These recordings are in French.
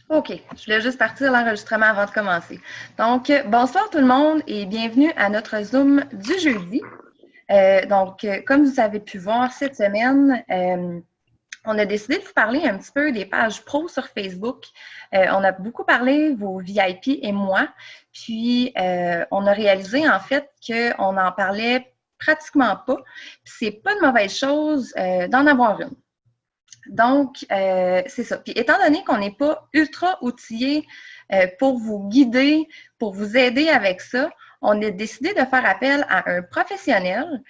OK, je voulais juste partir l'enregistrement avant de commencer. Donc, bonsoir tout le monde et bienvenue à notre Zoom du jeudi. Comme vous avez pu voir cette semaine, on a décidé de vous parler un petit peu des pages pro sur Facebook. On a beaucoup parlé, vos VIP et moi, puis on a réalisé en fait qu'on n'en parlait pratiquement pas. Puis c'est pas de mauvaise chose d'en avoir une. Donc, c'est ça. Puis, étant donné qu'on n'est pas ultra outillé pour vous guider, pour vous aider avec ça, on a décidé de faire appel à un professionnel.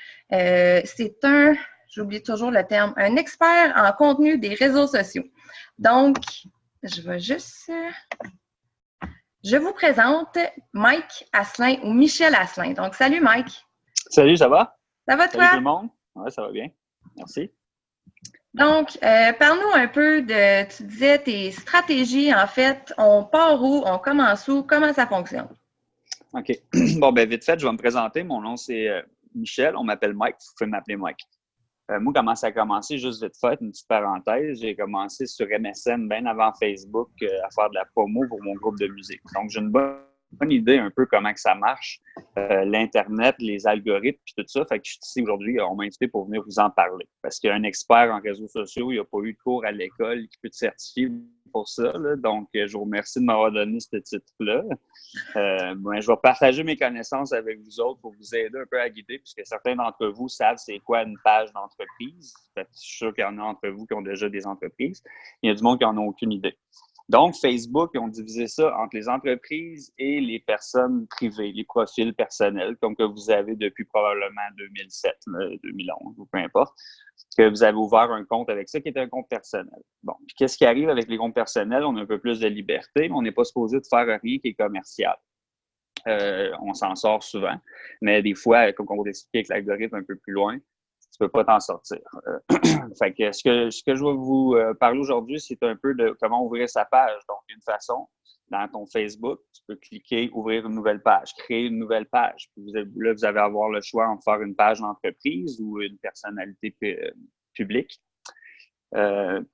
J'oublie toujours le terme, un expert en contenu des réseaux sociaux. Donc, je vais juste, je vous présente Mike Asselin ou Michel Asselin. Donc, salut Mike. Salut, ça va? Ça va Salut tout toi? le monde? Ouais, ça va bien. Merci. Donc, parle-nous un peu tu disais tes stratégies, en fait, on part où, on commence où, comment ça fonctionne? OK. Bon, ben vite fait, je vais me présenter. Mon nom, c'est Michel. On m'appelle Mike. Vous pouvez m'appeler Mike. Moi, comment ça a commencé? Juste vite fait, une petite parenthèse. J'ai commencé sur MSN bien avant Facebook à faire de la promo pour mon groupe de musique. Donc, j'ai une bonne idée un peu comment que ça marche, l'Internet, les algorithmes, puis tout ça. Fait que je suis ici aujourd'hui, on m'a invité pour venir vous en parler. Parce qu'un expert en réseaux sociaux, il n'a pas eu de cours à l'école qui peut te certifier pour ça. Là. Donc, je vous remercie de m'avoir donné ce titre-là. Je vais partager mes connaissances avec vous autres pour vous aider un peu à guider, puisque certains d'entre vous savent c'est quoi une page d'entreprise. Fait que je suis sûr qu'il y en a entre vous qui ont déjà des entreprises. Il y a du monde qui n'en a aucune idée. Donc, Facebook, ils ont divisé ça entre les entreprises et les personnes privées, les profils personnels, comme que vous avez depuis probablement 2007, 2011, ou peu importe, que vous avez ouvert un compte avec ça qui est un compte personnel. Bon, puis qu'est-ce qui arrive avec les comptes personnels? On a un peu plus de liberté, mais on n'est pas supposé de faire rien qui est commercial. On s'en sort souvent, mais des fois, comme on va expliquer avec l'algorithme un peu plus loin, tu peux pas t'en sortir. Fait que ce que je vais vous parler aujourd'hui, c'est un peu de comment ouvrir sa page. Donc, une façon, dans ton Facebook, tu peux cliquer ouvrir une nouvelle page, créer une nouvelle page. Puis vous allez avoir le choix entre faire une page d'entreprise ou une personnalité publique. Puis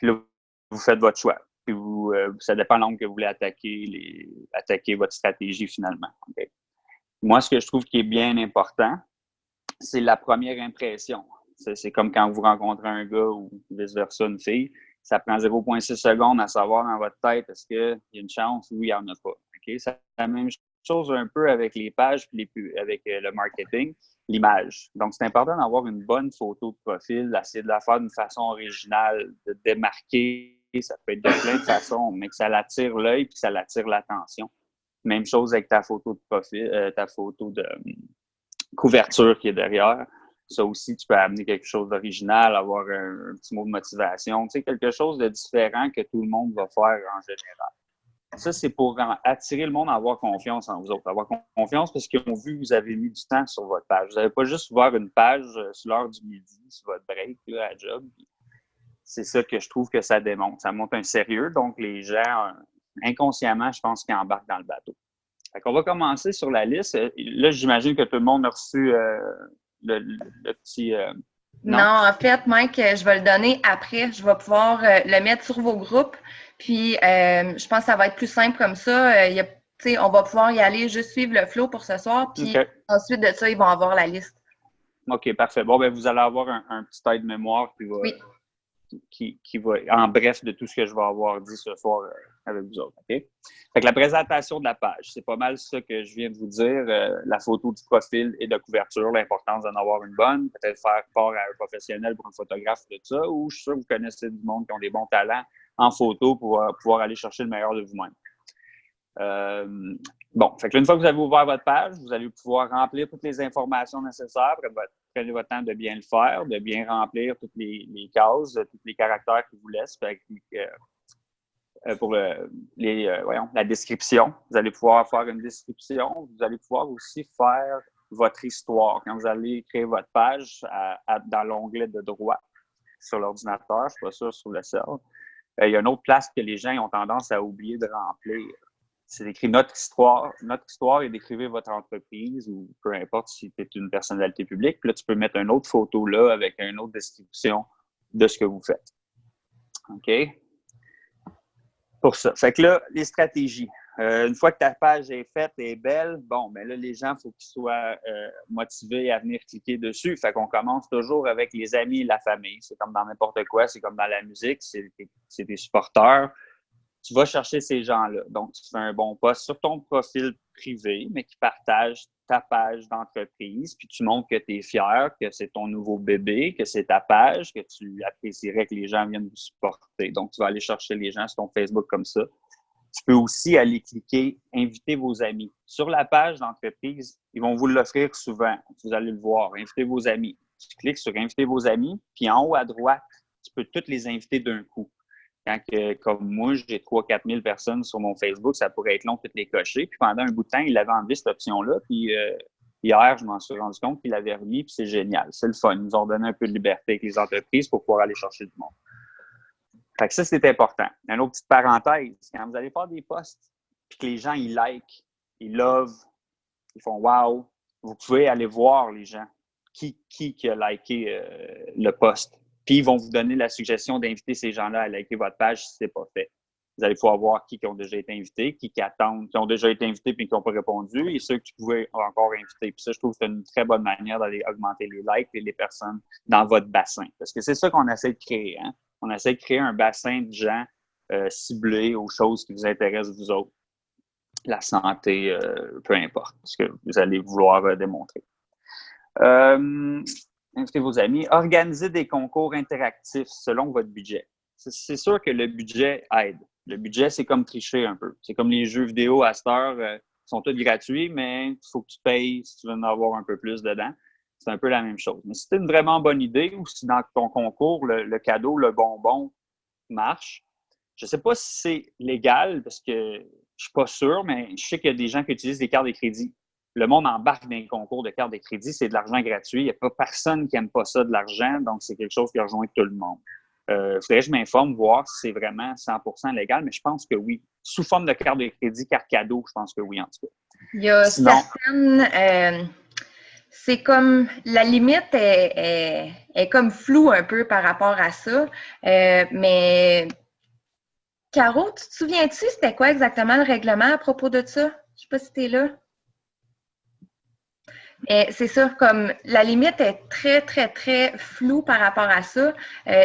là, vous faites votre choix. Puis ça dépend de l'angle que vous voulez attaquer votre stratégie finalement. Okay? Moi, ce que je trouve qui est bien important, c'est la première impression. C'est comme quand vous rencontrez un gars ou vice-versa, une fille. Ça prend 0,6 secondes à savoir dans votre tête est-ce qu'il y a une chance ou il n'y en a pas. Okay? C'est la même chose un peu avec les pages et avec le marketing, l'image. Donc, c'est important d'avoir une bonne photo de profil, d'essayer de la faire d'une façon originale, de démarquer. Ça peut être de plein de façons, mais que ça l'attire l'œil et que ça l'attire l'attention. Même chose avec ta photo de profil, ta photo de couverture qui est derrière. Ça aussi, tu peux amener quelque chose d'original, avoir un petit mot de motivation, tu sais, quelque chose de différent que tout le monde va faire en général. Ça, c'est pour attirer le monde à avoir confiance en vous autres. Avoir confiance parce qu'ils ont vu que vous avez mis du temps sur votre page. Vous n'avez pas juste ouvert une page sur l'heure du midi, sur votre break, là, à job. C'est ça que je trouve que ça démontre. Ça montre un sérieux. Donc, les gens, inconsciemment, je pense qu'ils embarquent dans le bateau. Fait qu'on va commencer sur la liste. Là, j'imagine que tout le monde a reçu le petit... Non, en fait, Mike, je vais le donner après. Je vais pouvoir le mettre sur vos groupes. Puis, je pense que ça va être plus simple comme ça. On va pouvoir y aller, juste suivre le flow pour ce soir. Puis, Okay. ensuite de ça, ils vont avoir la liste. OK, parfait. Bon, ben vous allez avoir un petit aide-mémoire Oui. qui va, en bref, de tout ce que je vais avoir dit ce soir avec vous autres. OK? Fait que la présentation de la page, c'est pas mal ça que je viens de vous dire. La photo du profil et de couverture, l'importance d'en avoir une bonne, peut-être faire part à un professionnel pour un photographe de ça, ou je suis sûr que vous connaissez du monde qui ont des bons talents en photo pour pouvoir aller chercher le meilleur de vous-même. Bon, fait que là, une fois que vous avez ouvert votre page, vous allez pouvoir remplir toutes les informations nécessaires. Prenez votre temps de bien le faire, de bien remplir toutes les cases, tous les caractères qu'ils vous laissent pour la description. Vous allez pouvoir faire une description. Vous allez pouvoir aussi faire votre histoire. Quand vous allez créer votre page dans l'onglet de droite sur l'ordinateur, je ne suis pas sûr sur le cell, il y a une autre place que les gens ont tendance à oublier de remplir. C'est écrit notre histoire et décrivez votre entreprise ou peu importe si tu es une personnalité publique. Puis là, tu peux mettre une autre photo là avec une autre description de ce que vous faites. OK? Pour ça. Fait que là, les stratégies. Une fois que ta page est faite et est belle, bon, ben là, les gens, il faut qu'ils soient motivés à venir cliquer dessus. Fait qu'on commence toujours avec les amis et la famille. C'est comme dans n'importe quoi, c'est comme dans la musique, c'est des supporters. Tu vas chercher ces gens-là. Donc, tu fais un bon post sur ton profil privé, mais qui partage ta page d'entreprise, puis tu montres que tu es fier, que c'est ton nouveau bébé, que c'est ta page, que tu apprécierais que les gens viennent vous supporter. Donc, tu vas aller chercher les gens sur ton Facebook comme ça. Tu peux aussi aller cliquer « Inviter vos amis ». Sur la page d'entreprise, ils vont vous l'offrir souvent. Vous allez le voir. « Invitez vos amis ». Tu cliques sur « Inviter vos amis », puis en haut à droite, tu peux toutes les inviter d'un coup. Quand, comme moi, j'ai 3-4 000 personnes sur mon Facebook, ça pourrait être long de toutes les cocher. Puis pendant un bout de temps, il avait enlevé cette option-là. Puis hier, je m'en suis rendu compte qu'il l'avait remis, puis c'est génial. C'est le fun. Ils nous ont donné un peu de liberté avec les entreprises pour pouvoir aller chercher du monde. Fait que ça, c'est important. Une autre petite parenthèse, quand vous allez faire des posts, puis que les gens, ils like, ils love, ils font « wow », vous pouvez aller voir les gens qui a liké le post. Puis, ils vont vous donner la suggestion d'inviter ces gens-là à liker votre page si ce n'est pas fait. Vous allez pouvoir voir qui ont déjà été invités, qui attendent, qui ont déjà été invités puis qui n'ont pas répondu, et ceux que tu pouvais encore inviter. Puis ça, je trouve que c'est une très bonne manière d'aller augmenter les likes et les personnes dans votre bassin. Parce que c'est ça qu'on essaie de créer. Hein? On essaie de créer un bassin de gens ciblés aux choses qui vous intéressent vous autres. La santé, peu importe ce que vous allez vouloir démontrer. Invitez vos amis. Organisez des concours interactifs selon votre budget. C'est sûr que le budget aide. Le budget, c'est comme tricher un peu. C'est comme les jeux vidéo à cette heure, sont tous gratuits, mais il faut que tu payes si tu veux en avoir un peu plus dedans. C'est un peu la même chose. Mais si c'est une vraiment bonne idée ou si dans ton concours, le cadeau, le bonbon marche, je ne sais pas si c'est légal parce que je ne suis pas sûr, mais je sais qu'il y a des gens qui utilisent des cartes de crédit. Le monde embarque dans les concours de cartes de crédit, c'est de l'argent gratuit. Il n'y a pas personne qui n'aime pas ça de l'argent, donc c'est quelque chose qui rejoint tout le monde. Il faudrait que je m'informe, voir si c'est vraiment 100% légal, mais je pense que oui. Sous forme de carte de crédit, carte cadeau, je pense que oui, en tout cas. Il y a certaines... c'est comme... La limite est comme floue un peu par rapport à ça, mais... Caro, tu te souviens-tu, c'était quoi exactement le règlement à propos de ça? Je ne sais pas si tu es là. C'est ça, comme la limite est très, très, très floue par rapport à ça.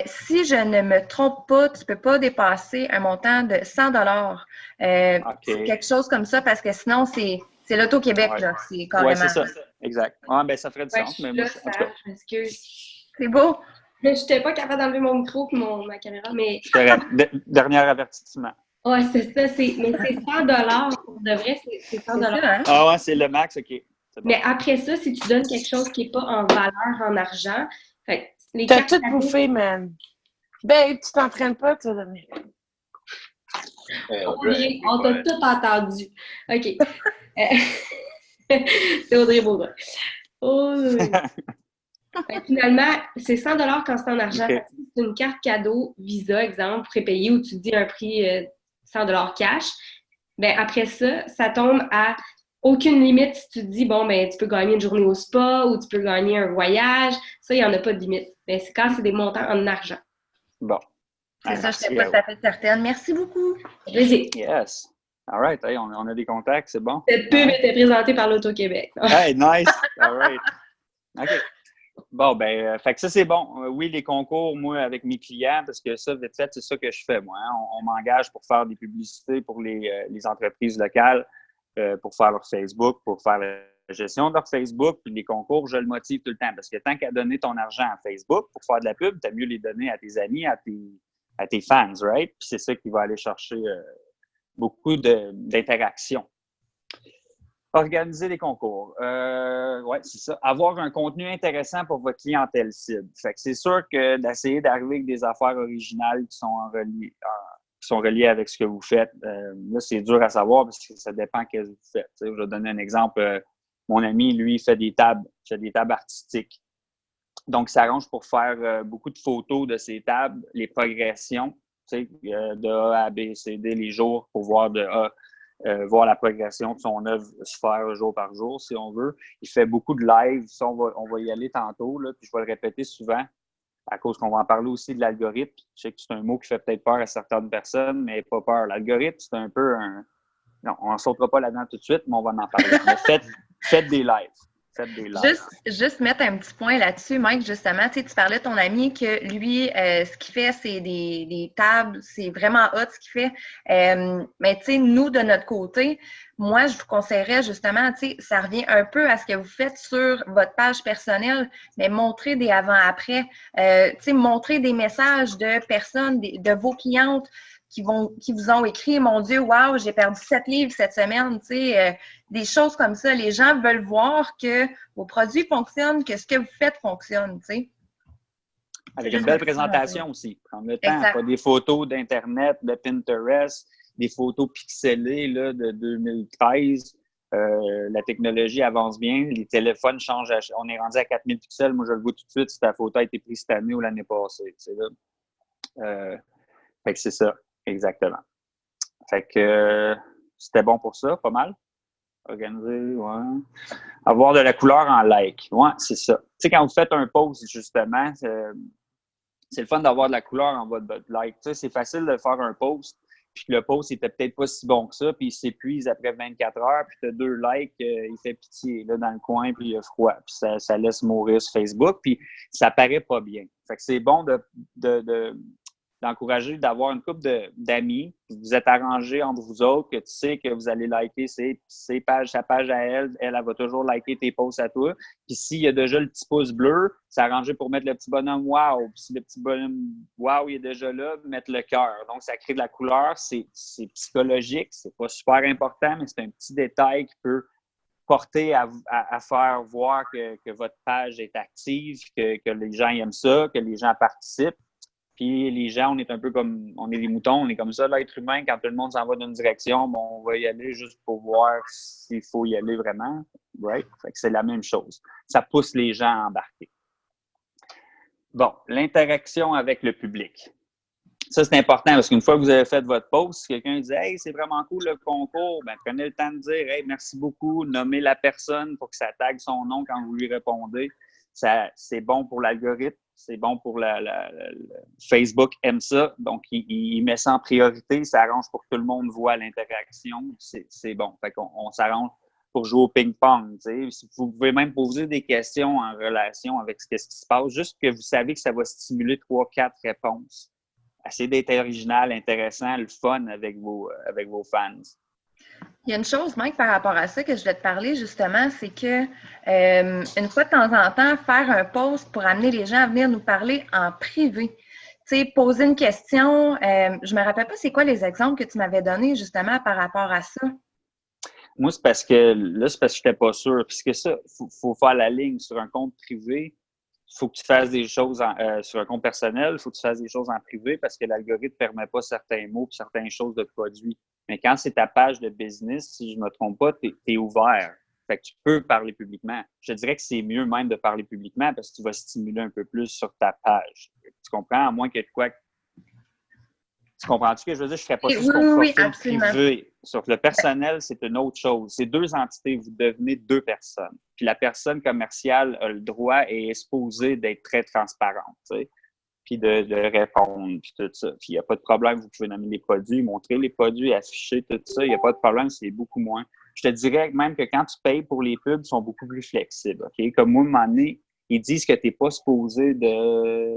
Si je ne me trompe pas, tu ne peux pas dépasser un montant de 100 $. Okay. Quelque chose comme ça, parce que sinon, c'est l'Auto-Québec, là. C'est carrément... Oui, c'est ça. Exact. Ouais, ben, ça ferait du sens. Mais moi, je m'excuse. C'est beau. Mais je n'étais pas capable d'enlever mon micro et ma caméra, mais... Dernier avertissement. Oui, c'est ça. Mais c'est 100 $. Pour de vrai, c'est 100 $. Hein? Ah ouais, c'est le max, OK. Bon. Mais après ça, si tu donnes quelque chose qui n'est pas en valeur, en argent... T'as tout bouffé, man. Ben, tu t'entraînes pas, tu vas donner. On t'a tout entendu. OK. C'est Audrey Beaudoin. Finalement, c'est 100 $ quand c'est en argent. Okay. C'est une carte cadeau Visa, exemple, prépayée, où tu te dis un prix 100 $ cash. Ben, après ça, ça tombe à aucune limite si tu te dis, bon, ben, tu peux gagner une journée au spa ou tu peux gagner un voyage. Ça, il n'y en a pas de limite. Ben, c'est quand c'est des montants en argent. Bon. C'est ça, je n'étais pas tout à fait certaine. Merci beaucoup. Plaisir. Yes. All right. Hey, on a des contacts, c'est bon. Cette pub était présentée par l'Auto-Québec. Hey, nice. All right. OK. Bon, ben, fait que ça, c'est bon. Oui, les concours, moi, avec mes clients, parce que ça, vite fait, c'est ça que je fais, moi. Hein. On m'engage pour faire des publicités pour les entreprises locales, pour faire leur Facebook, pour faire la gestion de leur Facebook, puis les concours, je le motive tout le temps. Parce que tant qu'à donner ton argent à Facebook pour faire de la pub, tu as mieux les donner à tes amis, à tes fans, right? Puis c'est ça qui va aller chercher beaucoup d'interaction. Organiser les concours. Oui, c'est ça. Avoir un contenu intéressant pour votre clientèle cible. Fait que c'est sûr que d'essayer d'arriver avec des affaires originales qui sont reliées avec ce que vous faites, là, c'est dur à savoir parce que ça dépend ce que vous faites. T'sais, je vais donner un exemple. Mon ami, lui, fait des tables artistiques. Donc, il s'arrange pour faire beaucoup de photos de ces tables, les progressions, de A à B, C, D, les jours pour voir de A. Voir la progression de son œuvre se faire jour par jour, si on veut. Il fait beaucoup de live. Ça, on va y aller tantôt, là, puis je vais le répéter souvent. à cause qu'on va en parler aussi de l'algorithme. Je sais que c'est un mot qui fait peut-être peur à certaines personnes, mais pas peur. L'algorithme, c'est un peu un... Non, on ne sautera pas là-dedans tout de suite, mais on va en parler. Mais faites des lives. Juste mettre un petit point là-dessus, Mike, justement, tu parlais de ton ami que lui, ce qu'il fait, c'est des tables, c'est vraiment hot ce qu'il fait. Mais tu sais, nous, de notre côté, moi, je vous conseillerais justement, tu sais, ça revient un peu à ce que vous faites sur votre page personnelle, mais montrer des avant-après, tu sais, montrer des messages de personnes, de vos clientes qui vous ont écrit, mon Dieu, wow, j'ai perdu 7 livres cette semaine, tu sais, des choses comme ça. Les gens veulent voir que vos produits fonctionnent, que ce que vous faites fonctionne, tu sais. Avec une belle présentation aussi. Prendre le temps, pas des photos d'Internet, de Pinterest, des photos pixelées là, de 2013. La technologie avance bien, les téléphones changent. On est rendu à 4000 pixels. Moi, je le vois tout de suite si ta photo a été prise cette année ou l'année passée. Tu sais, là. Fait que c'est ça. Exactement. Fait que c'était bon pour ça, pas mal. Organiser, ouais. Avoir de la couleur en like. Ouais, c'est ça. Tu sais, quand vous faites un post, justement, c'est le fun d'avoir de la couleur en bas de votre like. Tu sais, c'est facile de faire un post, puis que le post était peut-être pas si bon que ça, puis il s'épuise après 24 heures, puis tu as 2 likes, il fait pitié là, dans le coin, puis il a froid. Puis ça laisse mourir sur Facebook, puis ça paraît pas bien. Fait que c'est bon d'encourager, d'avoir une couple d'amis, vous êtes arrangés entre vous autres, que tu sais que vous allez liker sa page à elle va toujours liker tes posts à toi. Puis s'il y a déjà le petit pouce bleu, c'est arrangé pour mettre le petit bonhomme wow. Puis si le petit bonhomme wow il est déjà là, mettre le cœur. Donc ça crée de la couleur, c'est psychologique, c'est pas super important, mais c'est un petit détail qui peut porter à faire voir que votre page est active, que les gens aiment ça, que les gens participent. Puis les gens, on est un peu comme, on est des moutons, on est comme ça, l'être humain, quand tout le monde s'en va dans une direction, bon, on va y aller juste pour voir s'il faut y aller vraiment, right? Fait que c'est la même chose. Ça pousse les gens à embarquer. Bon, l'interaction avec le public. Ça, c'est important parce qu'une fois que vous avez fait votre post, si quelqu'un dit « Hey, c'est vraiment cool le concours », ben prenez le temps de dire « Hey, merci beaucoup », nommez la personne pour que ça tague son nom quand vous lui répondez. C'est bon pour l'algorithme. C'est bon pour Facebook aime ça, donc il met ça en priorité, ça arrange pour que tout le monde voit l'interaction, c'est bon. Fait qu'on s'arrange pour jouer au ping-pong. Vous pouvez même poser des questions en relation avec ce qui se passe, juste que vous savez que ça va stimuler 3-4 réponses. Essayez d'être original, intéressant, le fun avec vos fans. Il y a une chose, Mike, par rapport à ça que je voulais te parler, justement, c'est que une fois de temps en temps, faire un post pour amener les gens à venir nous parler en privé. Tu sais, poser une question. Je me rappelle pas c'est quoi les exemples que tu m'avais donnés, justement, par rapport à ça. Moi, c'est parce que je n'étais pas sûr. Puisque ça, faut faire la ligne sur un compte privé. Il faut que tu fasses des choses sur un compte personnel, il faut que tu fasses des choses en privé parce que l'algorithme ne permet pas certains mots et certaines choses de produits. Mais quand c'est ta page de business, si je ne me trompe pas, tu es ouvert. Fait que tu peux parler publiquement. Je dirais que c'est mieux même de parler publiquement parce que tu vas stimuler un peu plus sur ta page. Tu comprends? À moins que quoi. Tu comprends-tu ce que je veux dire? Je ne ferais pas juste ton profil privé. Sur le personnel, c'est une autre chose. C'est 2 entités. Vous devenez 2 personnes. Puis la personne commerciale a le droit et est supposée d'être très transparente, tu sais, puis de répondre, puis tout ça. Puis il n'y a pas de problème. Vous pouvez nommer les produits, montrer les produits, afficher tout ça. Il n'y a pas de problème. C'est beaucoup moins. Je te dirais même que quand tu payes pour les pubs, ils sont beaucoup plus flexibles. OK? Comme moi, à un moment donné, ils disent que tu n'es pas supposé de...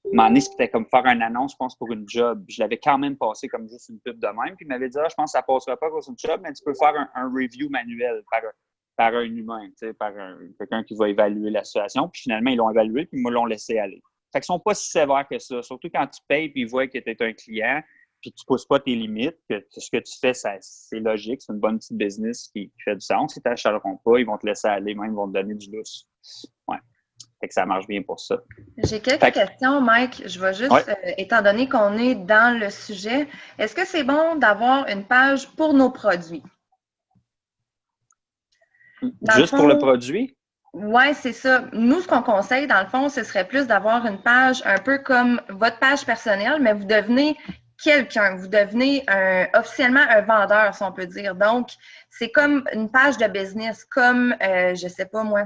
À un moment donné, c'était comme faire une annonce, je pense, pour une job. Je l'avais quand même passé comme juste une pub de même. Puis il m'avait dit, je pense que ça ne passera pas pour une job, mais tu peux faire un review manuel par un humain, par quelqu'un qui va évaluer la situation. Puis finalement, ils l'ont évalué, puis ils me l'ont laissé aller. Fait qu'ils ne sont pas si sévères que ça. Surtout quand tu payes, puis ils voient que tu es un client, puis tu ne pousses pas tes limites, que ce que tu fais, c'est logique, c'est une bonne petite business qui fait du sens. Ils ne t'achaleront pas, ils vont te laisser aller, même ils vont te donner du lousse. Ouais. Fait que ça marche bien pour ça. J'ai quelques questions, Mike. Je vais juste, étant donné qu'on est dans le sujet, est-ce que c'est bon d'avoir une page pour nos produits? Juste pour le produit? Oui, c'est ça. Nous, ce qu'on conseille, dans le fond, ce serait plus d'avoir une page un peu comme votre page personnelle, mais vous devenez quelqu'un. Vous devenez officiellement un vendeur, si on peut dire. Donc, c'est comme une page de business, comme, je sais pas moi,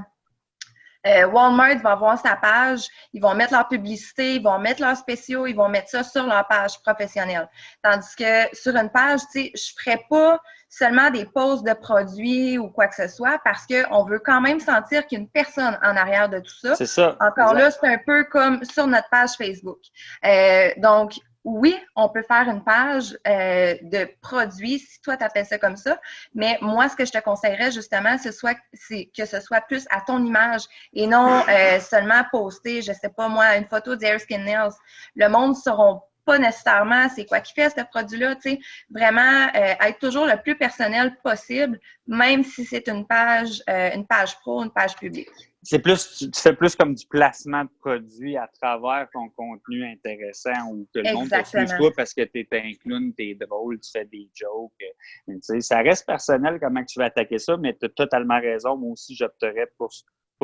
Walmart va avoir sa page, ils vont mettre leur publicité, ils vont mettre leurs spéciaux, ils vont mettre ça sur leur page professionnelle. Tandis que sur une page, tu sais, je ferais pas seulement des posts de produits ou quoi que ce soit parce qu'on veut quand même sentir qu'il y a une personne en arrière de tout ça. C'est ça. Encore là, c'est un peu comme sur notre page Facebook. Donc, oui, on peut faire une page de produits, si toi, tu appelles ça comme ça, mais moi, ce que je te conseillerais, justement, c'est que ce soit plus à ton image et non seulement poster, je sais pas moi, une photo d'Air Skin Nails. Le monde ne saura pas nécessairement c'est quoi qui fait ce produit-là, tu sais. Vraiment, être toujours le plus personnel possible, même si c'est une page pro, une page publique. C'est plus, tu fais plus comme du placement de produits à travers ton contenu intéressant ou que le monde te suive toi parce que t'es un clown, t'es drôle, tu fais des jokes. Tu sais, ça reste personnel comment tu vas attaquer ça, mais tu as totalement raison. Moi aussi, j'opterais pour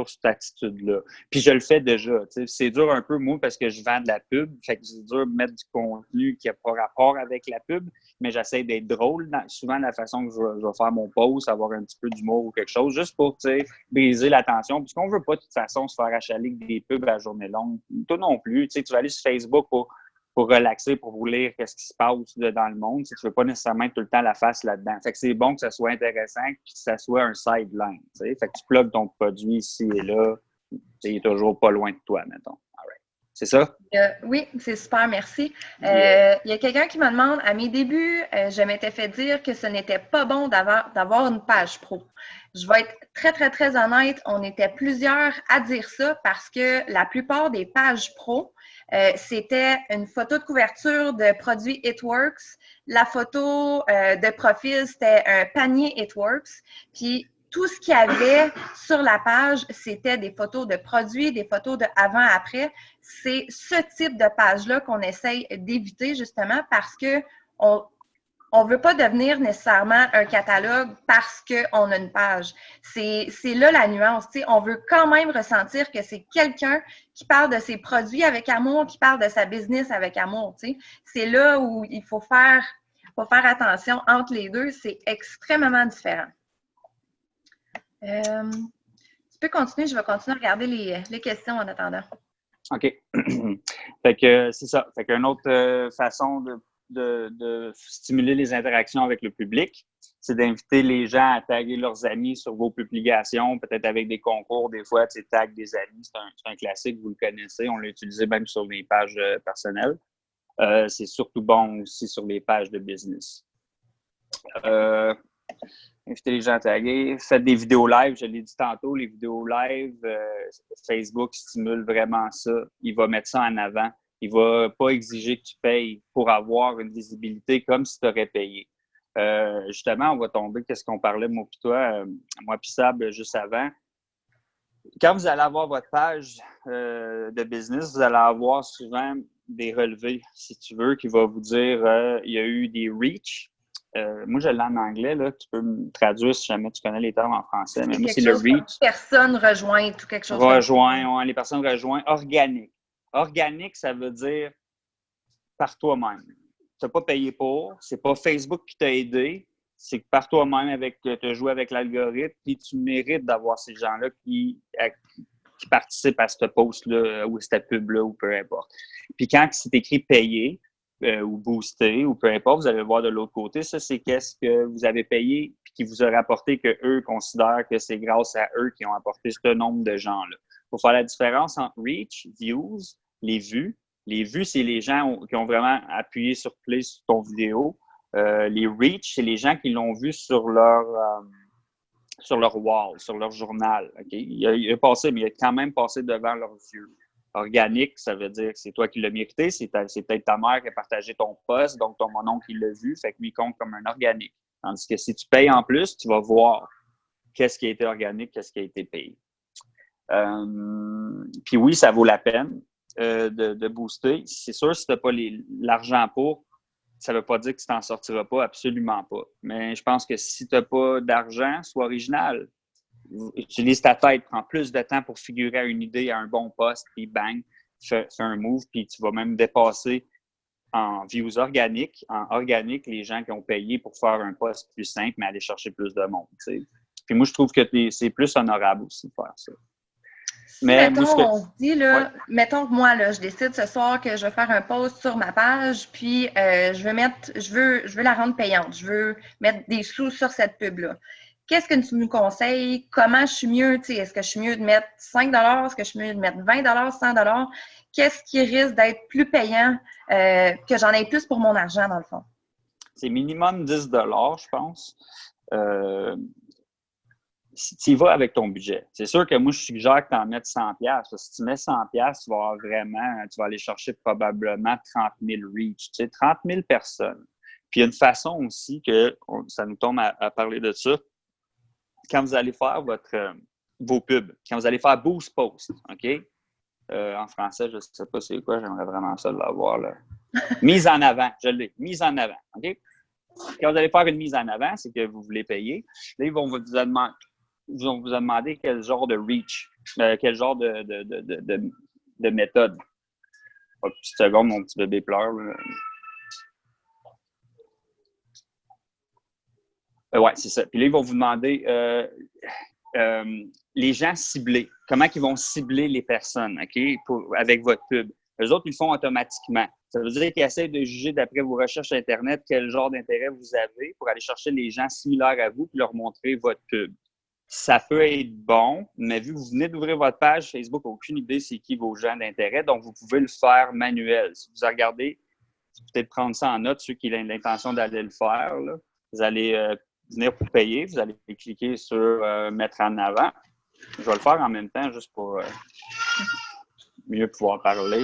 cette attitude-là. Puis je le fais déjà. Tu sais, c'est dur un peu, moi, parce que je vends de la pub. Fait que c'est dur de mettre du contenu qui n'a pas rapport avec la pub, mais j'essaie d'être drôle souvent la façon que je vais faire mon post, avoir un petit peu d'humour ou quelque chose, juste pour, tu sais, briser l'attention. Puis qu'on veut pas, de toute façon, se faire achaler avec des pubs à la journée longue. Toi non plus. Tu sais, tu vas aller sur Facebook pour relaxer, pour vous lire qu'est-ce qui se passe dans le monde. Tu ne veux pas nécessairement être tout le temps la face là-dedans. Fait que c'est bon que ça soit intéressant et que ça soit un sideline. Fait que tu plugues ton produit ici et là. Il est toujours pas loin de toi, mettons. All right. C'est ça? Oui, c'est super, merci. Il y a quelqu'un qui me demande, à mes débuts, je m'étais fait dire que ce n'était pas bon d'avoir une page pro. Je vais être très, très, très honnête, on était plusieurs à dire ça parce que la plupart des pages pro, c'était une photo de couverture de produits It Works. La photo de profil, c'était un panier It Works. Puis, tout ce qu'il y avait sur la page, c'était des photos de produits, des photos de avant-après. C'est ce type de page-là qu'on essaye d'éviter justement parce que on veut pas devenir nécessairement un catalogue parce qu'on a une page. C'est là la nuance. T'sais. On veut quand même ressentir que c'est quelqu'un qui parle de ses produits avec amour, qui parle de sa business avec amour. T'sais. C'est là où il faut faire attention entre les deux. C'est extrêmement différent. Tu peux continuer, je vais continuer à regarder les questions en attendant. OK. Fait que c'est ça. Fait qu'une autre façon de stimuler les interactions avec le public, c'est d'inviter les gens à taguer leurs amis sur vos publications, peut-être avec des concours, des fois, tu sais, tag des amis, c'est un classique, vous le connaissez, on l'a utilisé même sur les pages personnelles. C'est surtout bon aussi sur les pages de business. Invitez les gens à taguer. Faites des vidéos live. Je l'ai dit tantôt, les vidéos live, Facebook stimule vraiment ça. Il va mettre ça en avant. Il ne va pas exiger que tu payes pour avoir une visibilité comme si tu aurais payé. Justement, on va tomber, qu'est-ce qu'on parlait, moi puis toi, moi puis Sab, juste avant. Quand vous allez avoir votre page de business, vous allez avoir souvent des relevés, si tu veux, qui va vous dire il y a eu des reach. Moi, je l'ai en anglais, là. Tu peux me traduire si jamais tu connais les termes en français. Mais moi, c'est le reach. Personnes rejointes ou quelque chose ouais, les personnes rejointes. Organique. Organique, ça veut dire par toi-même. Tu n'as pas payé pour. C'est pas Facebook qui t'a aidé. C'est que par toi-même, tu as joué avec l'algorithme, puis tu mérites d'avoir ces gens-là qui participent à ce post-là ou cette pub-là ou peu importe. Puis quand c'est écrit payé, ou booster, ou peu importe, vous allez le voir de l'autre côté. Ça, c'est qu'est-ce que vous avez payé et qui vous a rapporté qu'eux considèrent que c'est grâce à eux qui ont apporté ce nombre de gens-là. Il faut faire la différence entre reach, views, les vues. Les vues, c'est les gens qui ont vraiment appuyé sur play sur ton vidéo. Les reach, c'est les gens qui l'ont vu sur leur wall, sur leur journal. Okay? Il a passé, mais il a quand même passé devant leurs yeux. Organique, ça veut dire que c'est toi qui l'as mérité, c'est peut-être ta mère qui a partagé ton post, donc ton mon oncle qui l'a vu, fait que lui compte comme un organique. Tandis que si tu payes en plus, tu vas voir qu'est-ce qui a été organique, qu'est-ce qui a été payé. Puis oui, ça vaut la peine de booster. C'est sûr, si tu n'as pas l'argent pour, ça ne veut pas dire que tu t'en sortiras pas, absolument pas. Mais je pense que si tu n'as pas d'argent, sois original. Utilise ta tête, prends plus de temps pour figurer à une idée, à un bon poste, puis bang, fais un move, puis tu vas même dépasser en views organiques. En organique, les gens qui ont payé pour faire un poste plus simple, mais aller chercher plus de monde. T'sais. Puis moi, je trouve que c'est plus honorable aussi de faire ça. Mais mettons, on se dit, là, ouais. mettons que moi, là, je décide ce soir que je vais faire un post sur ma page, puis je veux la rendre payante. Je veux mettre des sous sur cette pub-là. Qu'est-ce que tu nous conseilles? Comment je suis mieux? Est-ce que je suis mieux de mettre 5 Est-ce que je suis mieux de mettre 20 100 Qu'est-ce qui risque d'être plus payant, que j'en ai plus pour mon argent, dans le fond? C'est minimum 10 je pense. Si tu y vas avec ton budget. C'est sûr que moi, je suggère que tu en mettes 100 $. Si tu mets 100 $, tu vas tu vas aller chercher probablement 30 000 reach, 30 000 personnes. Puis il y a une façon aussi que ça nous tombe à parler de ça. Quand vous allez faire vos pubs, quand vous allez faire Boost Post, OK? En français, je ne sais pas c'est quoi, j'aimerais vraiment ça l'avoir, là. Mise en avant, je l'ai. Mise en avant, OK? Quand vous allez faire une mise en avant, c'est que vous voulez payer. Là, ils vont vous demander quel genre de reach, quel genre de méthode. Une petite seconde, mon petit bébé pleure. Oui, c'est ça. Puis là, ils vont vous demander les gens ciblés. Comment ils vont cibler les personnes, OK, avec votre pub. Eux autres, ils le font automatiquement. Ça veut dire qu'ils essaient de juger d'après vos recherches Internet quel genre d'intérêt vous avez pour aller chercher les gens similaires à vous et leur montrer votre pub. Ça peut être bon, mais vu que vous venez d'ouvrir votre page, Facebook n'a aucune idée c'est qui vos gens d'intérêt, donc vous pouvez le faire manuel. Si vous regardez, peut-être prendre ça en note, ceux qui ont l'intention d'aller le faire, là. Vous allez venir pour payer, vous allez cliquer sur mettre en avant. Je vais le faire en même temps, juste pour mieux pouvoir parler.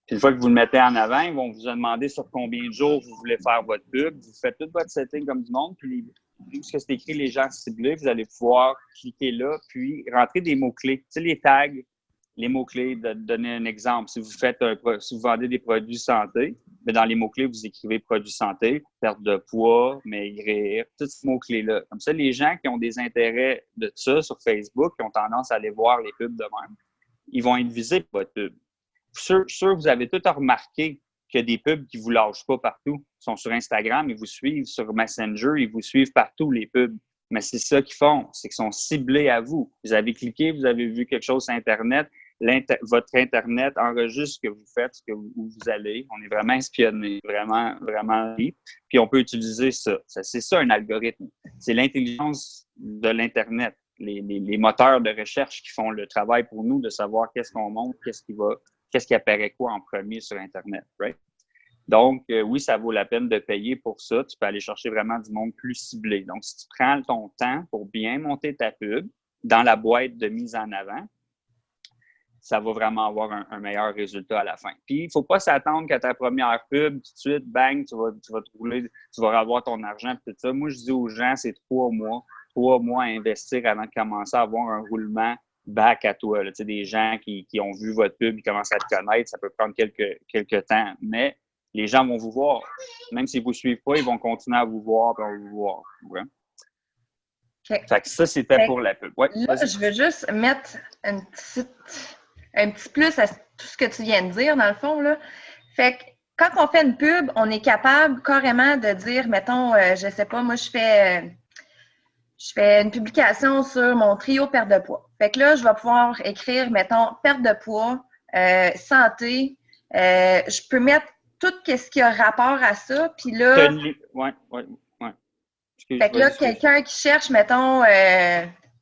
Puis une fois que vous le mettez en avant, ils vont vous demander sur combien de jours vous voulez faire votre pub. Vous faites tout votre setting comme du monde, puis puisque c'est écrit les gens ciblés, vous allez pouvoir cliquer là, puis rentrer des mots-clés. Tu sais, les tags, les mots-clés, de donner un exemple. Si vous vendez des produits santé, mais dans les mots-clés, vous écrivez produits santé, perte de poids, maigrir, tous ces mots-clés-là. Comme ça, les gens qui ont des intérêts de ça sur Facebook, qui ont tendance à aller voir les pubs de même, ils vont être visés par votre pub. Sûr, vous avez tout remarqué qu'il y a des pubs qui ne vous lâchent pas partout. Ils sont sur Instagram, ils vous suivent sur Messenger, ils vous suivent partout, les pubs. Mais c'est ça qu'ils font, c'est qu'ils sont ciblés à vous. Vous avez cliqué, vous avez vu quelque chose sur Internet, votre Internet enregistre ce que vous faites, où vous allez. On est vraiment espionné, vraiment, vraiment. Puis on peut utiliser ça. C'est ça un algorithme. C'est l'intelligence de l'Internet. Les moteurs de recherche qui font le travail pour nous de savoir qu'est-ce qu'on montre, qu'est-ce qui apparaît quoi en premier sur Internet, right? Donc, oui, ça vaut la peine de payer pour ça. Tu peux aller chercher vraiment du monde plus ciblé. Donc, si tu prends ton temps pour bien monter ta pub dans la boîte de mise en avant, ça va vraiment avoir un meilleur résultat à la fin. Puis, il ne faut pas s'attendre qu'à ta première pub, tout de suite, bang, tu vas avoir ton argent et tout ça. Moi, je dis aux gens, c'est 3 mois à investir avant de commencer à avoir un roulement back à toi. Là. Tu sais, des gens qui ont vu votre pub, ils commencent à te connaître, ça peut prendre quelques temps, mais les gens vont vous voir. Même s'ils ne vous suivent pas, ils vont continuer à vous voir et à vous voir. Ouais. Okay. Fait que ça, c'était pour la pub. Ouais, là, je veux juste mettre un petit plus à tout ce que tu viens de dire, dans le fond. Là. Fait que quand on fait une pub, on est capable carrément de dire, mettons, je sais pas, moi, je fais une publication sur mon trio perte de poids. Fait que là, je vais pouvoir écrire, mettons, perte de poids, santé. Je peux mettre tout ce qui a rapport à ça. Puis là, ouais. Fait que là, quelqu'un qui cherche, mettons,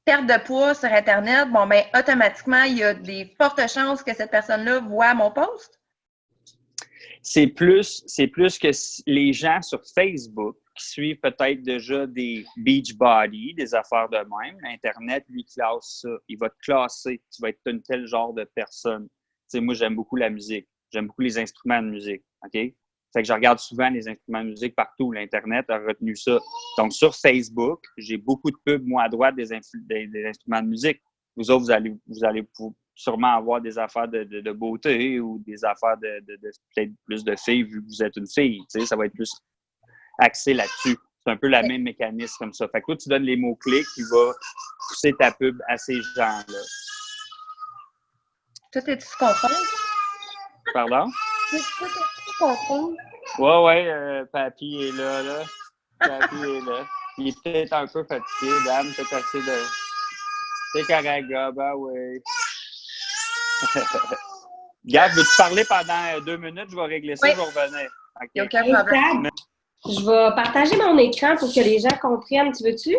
perte de poids sur Internet, bon, ben automatiquement, il y a des fortes chances que cette personne-là voit mon post? C'est plus que les gens sur Facebook qui suivent peut-être déjà des Beachbody, des affaires de même. Internet, lui, classe ça. Il va te classer. Tu vas être un tel genre de personne. Tu sais, moi, j'aime beaucoup la musique. J'aime beaucoup les instruments de musique. OK? Fait que je regarde souvent les instruments de musique partout. L'Internet a retenu ça. Donc, sur Facebook, j'ai beaucoup de pubs, moi, à droite, des instruments de musique. Vous autres, vous allez sûrement avoir des affaires de beauté ou des affaires de peut-être plus de filles, vu que vous êtes une fille. Tu sais, ça va être plus axé là-dessus. C'est un peu le même mécanisme comme ça. Fait que toi, tu donnes les mots-clés qui vont pousser ta pub à ces gens-là. Toi, es-tu content? Pardon? Toi, es-tu content? Ouais, Papy est là. Papy est là. Il est peut-être un peu fatigué, dame. Peut-être assez de... C'est correct, gars, ben oui. Gab, veux-tu parler pendant 2 minutes? Je vais régler ça, Oui. je vais revenir. Il n'y a OK. aucun problème. Je vais partager mon écran pour que les gens comprennent. Tu veux-tu?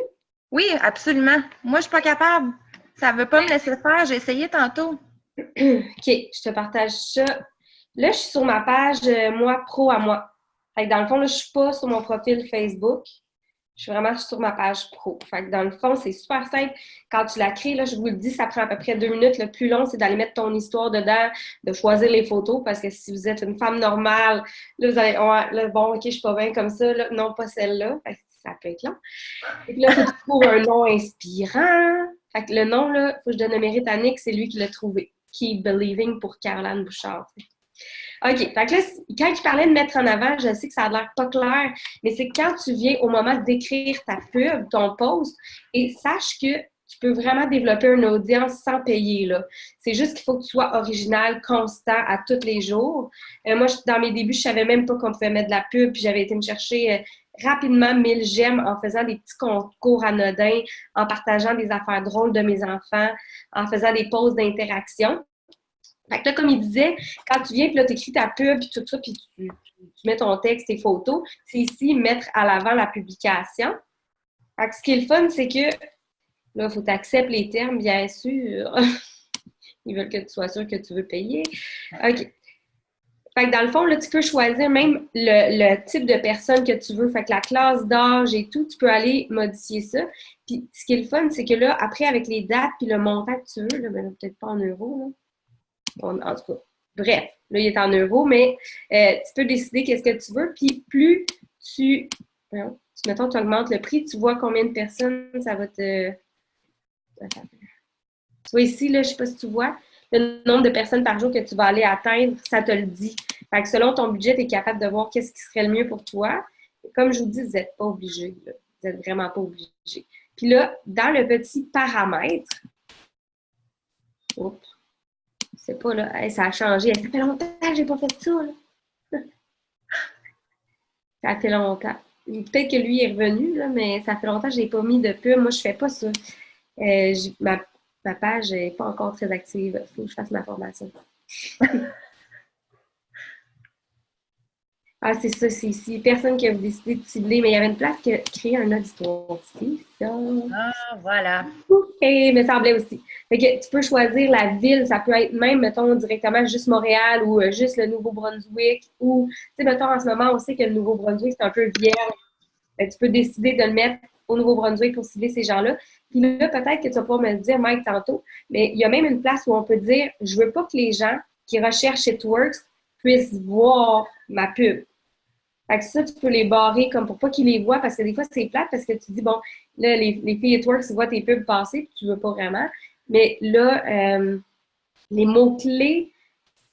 Oui, absolument. Moi, je suis pas capable. Ça ne veut pas me laisser faire. J'ai essayé tantôt. OK, je te partage ça. Là, je suis sur ma page Moi Pro à moi. Fait que dans le fond, là, je suis pas sur mon profil Facebook. Je suis vraiment sur ma page pro. Fait que dans le fond, c'est super simple. Quand tu la crées, là, je vous le dis, ça prend à peu près 2 minutes. Le plus long, c'est d'aller mettre ton histoire dedans, de choisir les photos, parce que si vous êtes une femme normale, là, vous allez, ouais, là, bon, OK, je suis pas bien comme ça. Là, non, pas celle-là. Fait que ça peut être long. Et puis là, il faut que tu trouves un nom inspirant. Fait que le nom, là, il faut que je donne le mérite à Nick, c'est lui qui l'a trouvé. Keep Believing pour Caroline Bouchard. OK. Fait que là, quand il parlait de mettre en avant, je sais que ça a l'air pas clair, mais c'est quand tu viens au moment d'écrire ta pub, ton post, et sache que tu peux vraiment développer une audience sans payer, là. C'est juste qu'il faut que tu sois original, constant, à tous les jours. Moi, dans mes débuts, je savais même pas qu'on pouvait mettre de la pub, puis j'avais été me chercher rapidement 1000 j'aime en faisant des petits concours anodins, en partageant des affaires drôles de mes enfants, en faisant des pauses d'interaction. Fait que là, comme il disait, quand tu viens, puis là, tu écris ta pub, puis tout ça, puis tu mets ton texte, tes photos, c'est ici mettre à l'avant la publication. Fait que ce qui est le fun, c'est que là, il faut que tu acceptes les termes, bien sûr. Ils veulent que tu sois sûr que tu veux payer. OK. Fait que dans le fond, là, tu peux choisir même le type de personne que tu veux. Fait que la classe d'âge et tout, tu peux aller modifier ça. Puis ce qui est le fun, c'est que là, après, avec les dates puis le montant que tu veux, là, ben, peut-être pas en euros, là. En tout cas, bref, là, il est en euros, mais tu peux décider qu'est-ce que tu veux. Puis plus mettons, tu augmentes le prix, tu vois combien de personnes ça va te... Tu vois ici, là, je ne sais pas si tu vois, le nombre de personnes par jour que tu vas aller atteindre, ça te le dit. Fait que selon ton budget, tu es capable de voir qu'est-ce qui serait le mieux pour toi. Et comme je vous dis, vous n'êtes pas obligé. Vous n'êtes vraiment pas obligé. Puis là, dans le petit paramètre, oups, c'est pas là, hey, ça a changé. Ça fait longtemps que j'ai pas fait ça, là. Ça fait longtemps. Peut-être que lui est revenu, là, mais ça fait longtemps que je n'ai pas mis de pub. Moi, je fais pas ça. Ma page n'est pas encore très active. Il faut que je fasse ma formation. Ah, c'est ça, c'est ici. Personne qui a décidé de cibler, mais il y avait une place qui a créé un auditoire. C'est ça. Ah, voilà. Et il me semblait aussi. Fait que tu peux choisir la ville. Ça peut être même, mettons, directement juste Montréal ou juste le Nouveau-Brunswick. Ou, tu sais, mettons, en ce moment, on sait que le Nouveau-Brunswick, c'est un peu vierge. Tu peux décider de le mettre au Nouveau-Brunswick pour cibler ces gens-là. Puis là, peut-être que tu vas pouvoir me le dire, Mike, tantôt, mais il y a même une place où on peut dire, je veux pas que les gens qui recherchent It-Works puissent voir ma pub. Fait que ça, tu peux les barrer comme pour pas qu'ils les voient, parce que des fois, c'est plate, parce que tu dis, bon, là, les filles It-Works voient tes pubs passer, puis tu veux pas vraiment. Mais là, les mots-clés,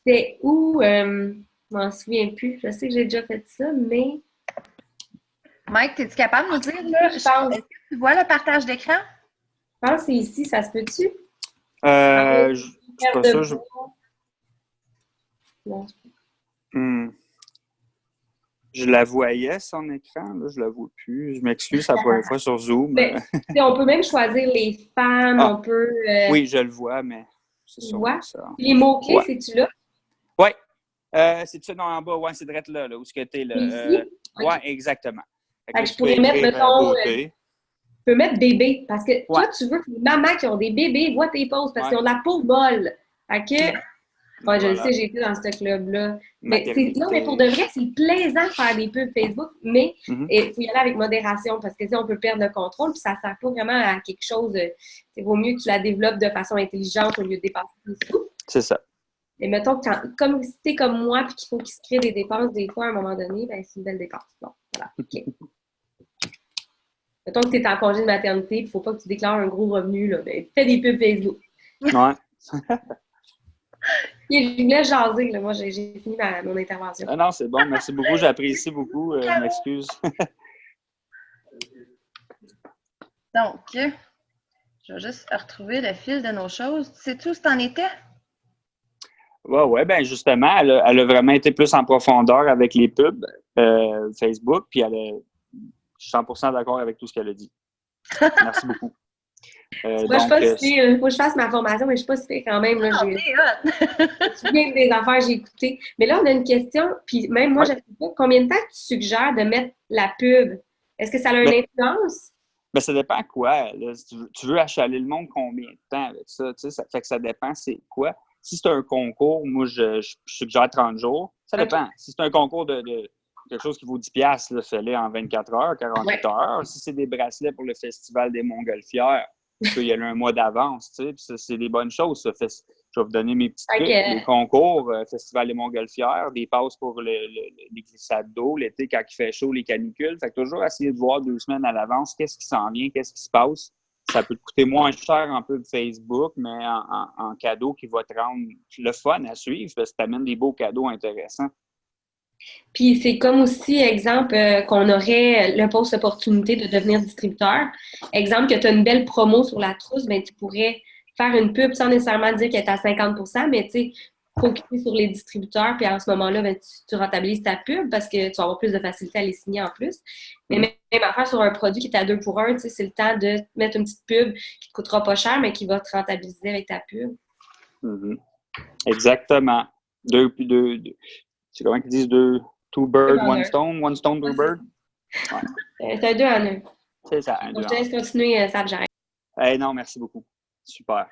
c'est où, je m'en souviens plus, je sais que j'ai déjà fait ça, mais... Mike, es-tu capable de nous dire, là, est-ce que tu vois le partage d'écran? Je pense que c'est ici, ça se peut-tu? Je suis pas sûr. Je la voyais, son écran, là, je la vois plus. Je m'excuse, c'est la première fois sur Zoom. Mais, on peut même choisir les femmes, on peut... Oui, je le vois, mais c'est sûrement ça. Les mots-clés, c'est-tu là? Oui. C'est-tu en bas? Oui, c'est direct là, où est-ce que tu es là. Oui, exactement. Fait que je pourrais mettre, mettons... Je peux mettre bébé, parce que toi, tu veux que les mamans qui ont des bébés voient tes posts, parce qu'ils ont de la peau molle. Fait que... Ouais, je le sais, j'ai été dans ce club-là. Mais non, mais pour de vrai, c'est plaisant de faire des pubs Facebook, mais il faut y aller avec modération parce que on peut perdre le contrôle, puis ça ne sert pas vraiment à quelque chose. Il vaut mieux que tu la développes de façon intelligente au lieu de dépasser tout ça. C'est ça. Et mettons que comme si tu es comme moi, puis qu'il faut qu'il se crée des dépenses des fois à un moment donné, ben c'est une belle dépense. Bon, voilà. OK. Mettons que tu es en congé de maternité, il ne faut pas que tu déclares un gros revenu, là. Ben, fais des pubs Facebook. Ouais. Il voulait jaser, là. Moi, j'ai fini mon intervention. Ah non, c'est bon. Merci beaucoup. J'apprécie beaucoup. Je m'excuse. Donc, je vais juste retrouver le fil de nos choses. Sais-tu où c'en était? Oui, bien justement, elle a vraiment été plus en profondeur avec les pubs Facebook, puis je suis 100% d'accord avec tout ce qu'elle a dit. Merci beaucoup. Moi, je suis pas il faut que je fasse ma formation, mais je suis pas si quand même. Là, Non, t'es hot! je me souviens des affaires que j'ai écoutées. Mais là, on a une question, puis même moi, je ne sais pas combien de temps tu suggères de mettre la pub. Est-ce que ça a une influence? Ben, ça dépend quoi. Là. Si tu veux achaler le monde combien de temps avec ça? Ça fait que ça dépend c'est quoi. Si c'est un concours, moi, je suggère 30 jours. Ça dépend. Si c'est un concours de quelque chose qui vaut 10$, là, fais-le en 24 heures, 48 heures. Si c'est des bracelets pour le Festival des Montgolfières, tu peux y aller un mois d'avance. Tu sais, puis ça, c'est des bonnes choses. Ça. Je vais vous donner mes petits trucs. Les concours, Festival des Montgolfières, des passes pour les glissades d'eau, l'été quand il fait chaud, les canicules. Fait que toujours essayer de voir 2 semaines à l'avance qu'est-ce qui s'en vient, qu'est-ce qui se passe. Ça peut te coûter moins cher en pub Facebook, mais en cadeau qui va te rendre le fun à suivre parce que tu amènes des beaux cadeaux intéressants. Puis c'est comme aussi, exemple, qu'on aurait le post-opportunité de devenir distributeur. Exemple, que tu as une belle promo sur la trousse, bien, tu pourrais faire une pub sans nécessairement dire qu'elle est à 50%, mais tu sais, focuser sur les distributeurs, puis à ce moment-là, ben, tu rentabilises ta pub parce que tu vas avoir plus de facilité à les signer en plus. Mais même affaire sur un produit qui est à 2 pour 1, tu sais, c'est le temps de mettre une petite pub qui ne te coûtera pas cher, mais qui va te rentabiliser avec ta pub. Mm-hmm. Exactement. C'est comment qu'ils disent two birds, one stone, two birds? Ouais. C'est un 2 en 1. C'est ça, un 2 en 1. Je te laisse continuer, Sab, j'arrête. Non, merci beaucoup. Super.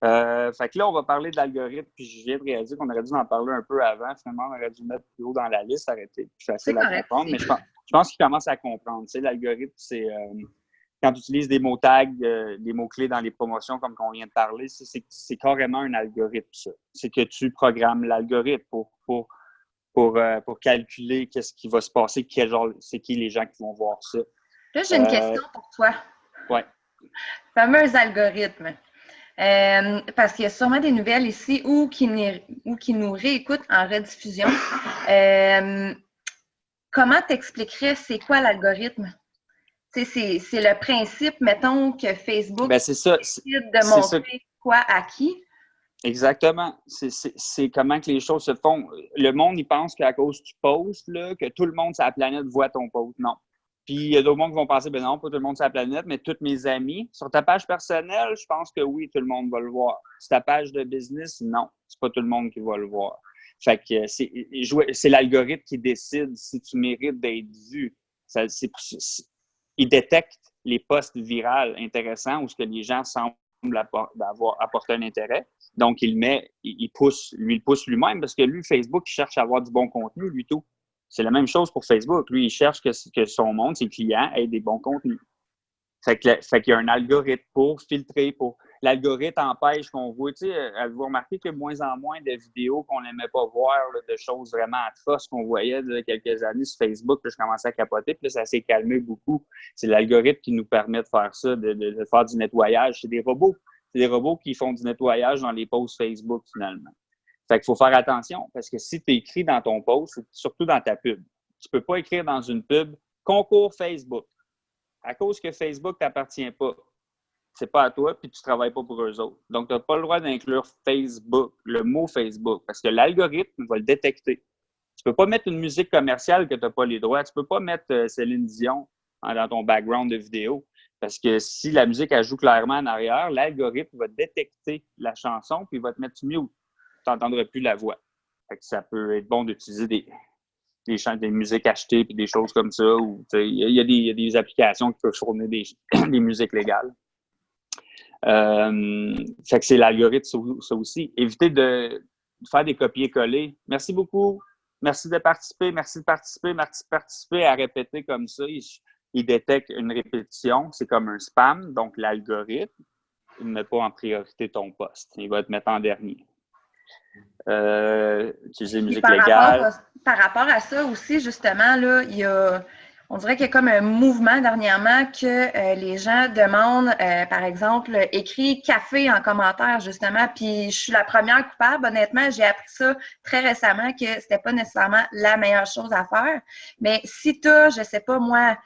Fait que là, on va parler de l'algorithme, puis je viens de réaliser qu'on aurait dû en parler un peu avant. Finalement, on aurait dû mettre plus haut dans la liste, ça aurait été plus facile à comprendre. Mais je pense qu'il commence à comprendre. Tu sais, l'algorithme, c'est quand tu utilises des mots tags, des mots-clés dans les promotions, comme qu'on vient de parler, c'est carrément un algorithme, ça. C'est que tu programmes l'algorithme pour calculer qu'est-ce qui va se passer, c'est qui les gens qui vont voir ça. Là, j'ai une question pour toi. Oui. Fameux algorithme. Parce qu'il y a sûrement des nouvelles ici ou qui nous réécoutent en rediffusion. Comment t'expliquerais c'est quoi l'algorithme? C'est le principe, mettons, que Facebook décide de montrer quoi à qui? Exactement. C'est comment que les choses se font. Le monde, il pense qu'à cause du post, là, que tout le monde sur la planète voit ton post. Non. Puis il y a d'autres monde qui vont penser, ben non, pas tout le monde sur la planète, mais tous mes amis. Sur ta page personnelle, je pense que oui, tout le monde va le voir. Sur ta page de business, non, c'est pas tout le monde qui va le voir. Fait que c'est l'algorithme qui décide si tu mérites d'être vu. Il détecte les posts virals intéressants où ce que les gens semblent avoir apporté un intérêt. Donc, il pousse lui-même parce que lui, Facebook, il cherche à avoir du bon contenu, lui tout. C'est la même chose pour Facebook. Lui, il cherche que son monde, ses clients, aient des bons contenus. Fait qu'il y a un algorithme pour filtrer. L'algorithme empêche qu'on voit. Tu sais, avez-vous remarqué qu'il y a de moins en moins de vidéos qu'on n'aimait pas voir, là, de choses vraiment atroces qu'on voyait il y a quelques années sur Facebook, puis je commençais à capoter, puis là, ça s'est calmé beaucoup. C'est l'algorithme qui nous permet de faire ça, de faire du nettoyage. C'est des robots. C'est des robots qui font du nettoyage dans les posts Facebook, finalement. Fait qu'il faut faire attention, parce que si tu écris dans ton post, surtout dans ta pub, tu peux pas écrire dans une pub « Concours Facebook ». À cause que Facebook ne t'appartient pas. C'est pas à toi, puis tu travailles pas pour eux autres. Donc, tu n'as pas le droit d'inclure Facebook, le mot Facebook, parce que l'algorithme va le détecter. Tu peux pas mettre une musique commerciale que tu n'as pas les droits. Tu peux pas mettre Céline Dion dans ton background de vidéo. Parce que si la musique, elle joue clairement en arrière, l'algorithme va détecter la chanson, puis il va te mettre mute. Tu n'entendras plus la voix. Fait que ça peut être bon d'utiliser des musiques achetées puis des choses comme ça. Il y a des applications qui peuvent fournir des musiques légales. Fait que c'est l'algorithme, ça aussi. Évitez de faire des copier-coller. Merci beaucoup. Merci de participer. Merci de participer. Merci de participer à répéter comme ça. Il détecte une répétition. C'est comme un spam. Donc, l'algorithme, il ne met pas en priorité ton poste. Il va te mettre en dernier. Utiliser musique légale. Par rapport à ça aussi, justement, là, on dirait qu'il y a comme un mouvement dernièrement que les gens demandent, par exemple, écrit café en commentaire, justement. Puis je suis la première coupable. Honnêtement, j'ai appris ça très récemment que c'était pas nécessairement la meilleure chose à faire. Mais si tu as, je sais pas moi,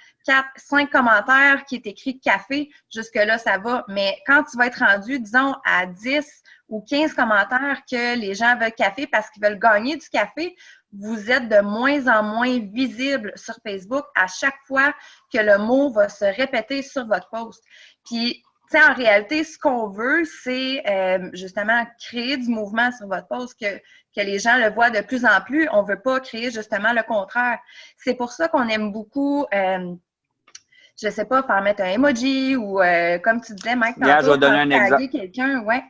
5 commentaires qui est écrit café, jusque-là, ça va. Mais quand tu vas être rendu, disons, à 10 ou 15 commentaires que les gens veulent café parce qu'ils veulent gagner du café, vous êtes de moins en moins visible sur Facebook à chaque fois que le mot va se répéter sur votre post. Puis, tu sais, en réalité, ce qu'on veut, c'est justement créer du mouvement sur votre post, que les gens le voient de plus en plus. On ne veut pas créer justement le contraire. C'est pour ça qu'on aime beaucoup, je ne sais pas, faire mettre un emoji ou, comme tu disais, Mike, Hier, je vais donner un taguer exemple. quelqu'un, ouais.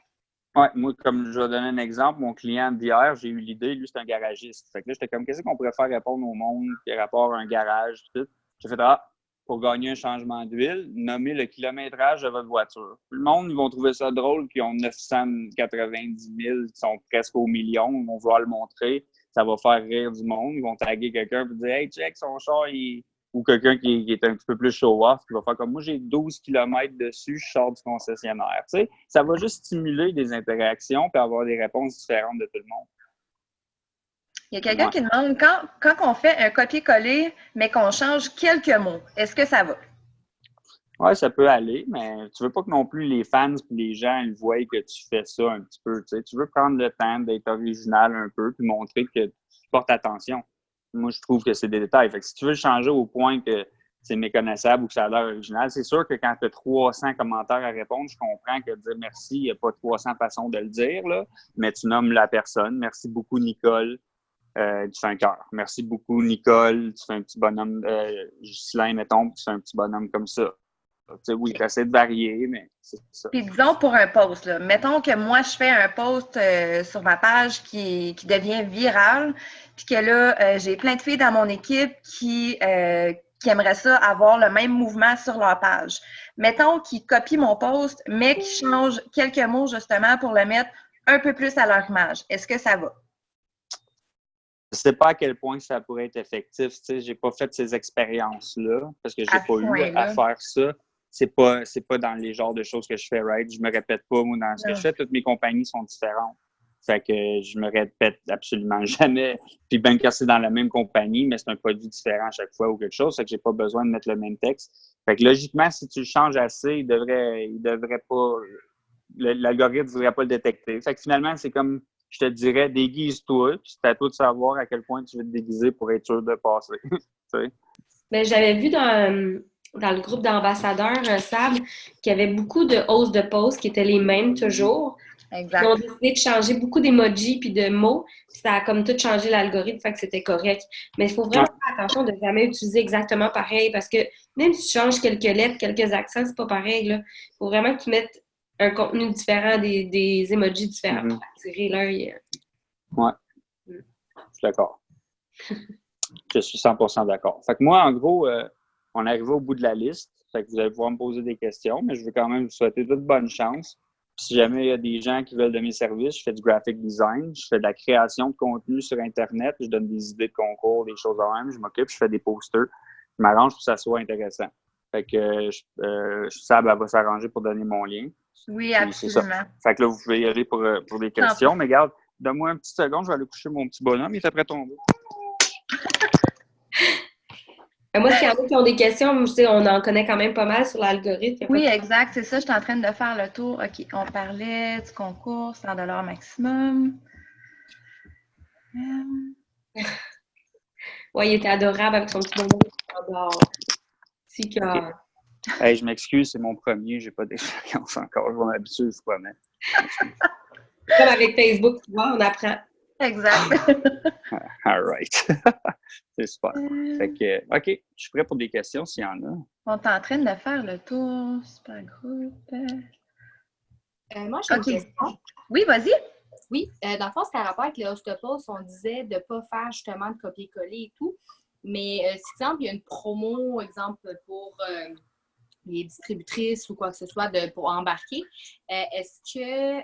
Ouais, moi, comme je vais donner un exemple, mon client d'hier, j'ai eu l'idée, lui, c'est un garagiste. Fait que là, j'étais comme, qu'est-ce qu'on pourrait faire répondre au monde, qui rapport à un garage, tout. J'ai fait, pour gagner un changement d'huile, nommer le kilométrage de votre voiture. Le monde, ils vont trouver ça drôle, qui ont 990 000, qui sont presque au million, ils vont vouloir le montrer. Ça va faire rire du monde. Ils vont taguer quelqu'un et dire, hey, check, son char, ou quelqu'un qui est un petit peu plus show-off, qui va faire comme moi, j'ai 12 km dessus, je sors du concessionnaire. Tu sais, ça va juste stimuler des interactions et avoir des réponses différentes de tout le monde. Il y a quelqu'un qui demande, quand on fait un copier-coller, mais qu'on change quelques mots, est-ce que ça va? Oui, ça peut aller, mais tu veux pas que non plus les fans et les gens ils voient que tu fais ça un petit peu. Tu sais. Tu veux prendre le temps d'être original un peu puis montrer que tu portes attention. Moi, je trouve que c'est des détails. Fait que si tu veux le changer au point que c'est méconnaissable ou que ça a l'air original, c'est sûr que quand tu as 300 commentaires à répondre, je comprends que dire merci, il n'y a pas 300 façons de le dire, là, mais tu nommes la personne. Merci beaucoup, Nicole. Tu fais un cœur. Merci beaucoup, Nicole. Tu fais un petit bonhomme. Ghislain, mettons, tu fais un petit bonhomme comme ça. Tu sais, oui, tu essaies de varier, mais c'est ça. Puis disons pour un post, là, mettons que moi, je fais un post sur ma page qui devient viral, puis que là, j'ai plein de filles dans mon équipe qui aimeraient ça avoir le même mouvement sur leur page. Mettons qu'ils copient mon post, mais qu'ils changent quelques mots justement pour le mettre un peu plus à leur image. Est-ce que ça va? Je ne sais pas à quel point ça pourrait être effectif. Tu sais, j'ai pas fait ces expériences-là parce que j'ai pas eu à faire ça. C'est pas dans les genres de choses que je fais, right? Je me répète pas, moi, dans ce que je fais. Toutes mes compagnies sont différentes. Fait que je me répète absolument jamais. Puis même quand c'est dans la même compagnie, mais c'est un produit différent à chaque fois ou quelque chose, fait que j'ai pas besoin de mettre le même texte. Fait que logiquement, si tu le changes assez, il devrait pas, l'algorithme ne devrait pas le détecter. Fait que finalement, c'est comme, je te dirais, déguise-toi, puis c'est à toi de savoir à quel point tu veux te déguiser pour être sûr de passer. Mais j'avais vu dans le groupe d'ambassadeurs Sab qu'il y avait beaucoup de hosts de posts qui étaient les mêmes toujours. Exact. Ils ont décidé de changer beaucoup d'emojis puis de mots, puis ça a comme tout changé l'algorithme, fait que c'était correct. Mais il faut vraiment faire attention de ne jamais utiliser exactement pareil, parce que même si tu changes quelques lettres, quelques accents, c'est pas pareil, là. Il faut vraiment que tu mettes un contenu différent, des emojis différents pour attirer l'œil. Ouais. Je suis d'accord. Je suis 100% d'accord. Fait que moi, en gros, on est arrivé au bout de la liste. Fait que vous allez pouvoir me poser des questions, mais je veux quand même vous souhaiter toute bonne chance. Puis si jamais il y a des gens qui veulent de mes services, je fais du graphic design, je fais de la création de contenu sur Internet, je donne des idées de concours, des choses de même, je m'occupe, je fais des posters. Je m'arrange pour que ça soit intéressant. Fait que Sab, elle va s'arranger pour donner mon lien. Oui, absolument. Fait que là, vous pouvez y aller pour des questions. Mais regarde, donne-moi une petite seconde, je vais aller coucher mon petit bonhomme, il est après tomber. Moi, s'il y en a qui ont des questions, je sais, on en connaît quand même pas mal sur l'algorithme. Oui, exact, c'est ça. Je suis en train de faire le tour. OK, on parlait du concours, 100 $ maximum. Oui, il était adorable avec son petit bonhomme. Si que... Okay. Hey, je m'excuse, c'est mon premier, j'ai pas d'expérience encore. Je vais m'habituer, je promets. Comme avec Facebook, tu vois, on apprend. Exact. All right. C'est super. Fait que, OK, je suis prêt pour des questions s'il y en a. On est en train de faire le tour. Super groupe. Moi, j'ai une question. Oui, vas-y. Oui, dans le fond, c'était à rapport avec les host-posts. On disait de ne pas faire justement de copier-coller et tout. Mais si, exemple, il y a une promo, exemple, pour les distributrices ou quoi que ce soit pour embarquer, est-ce que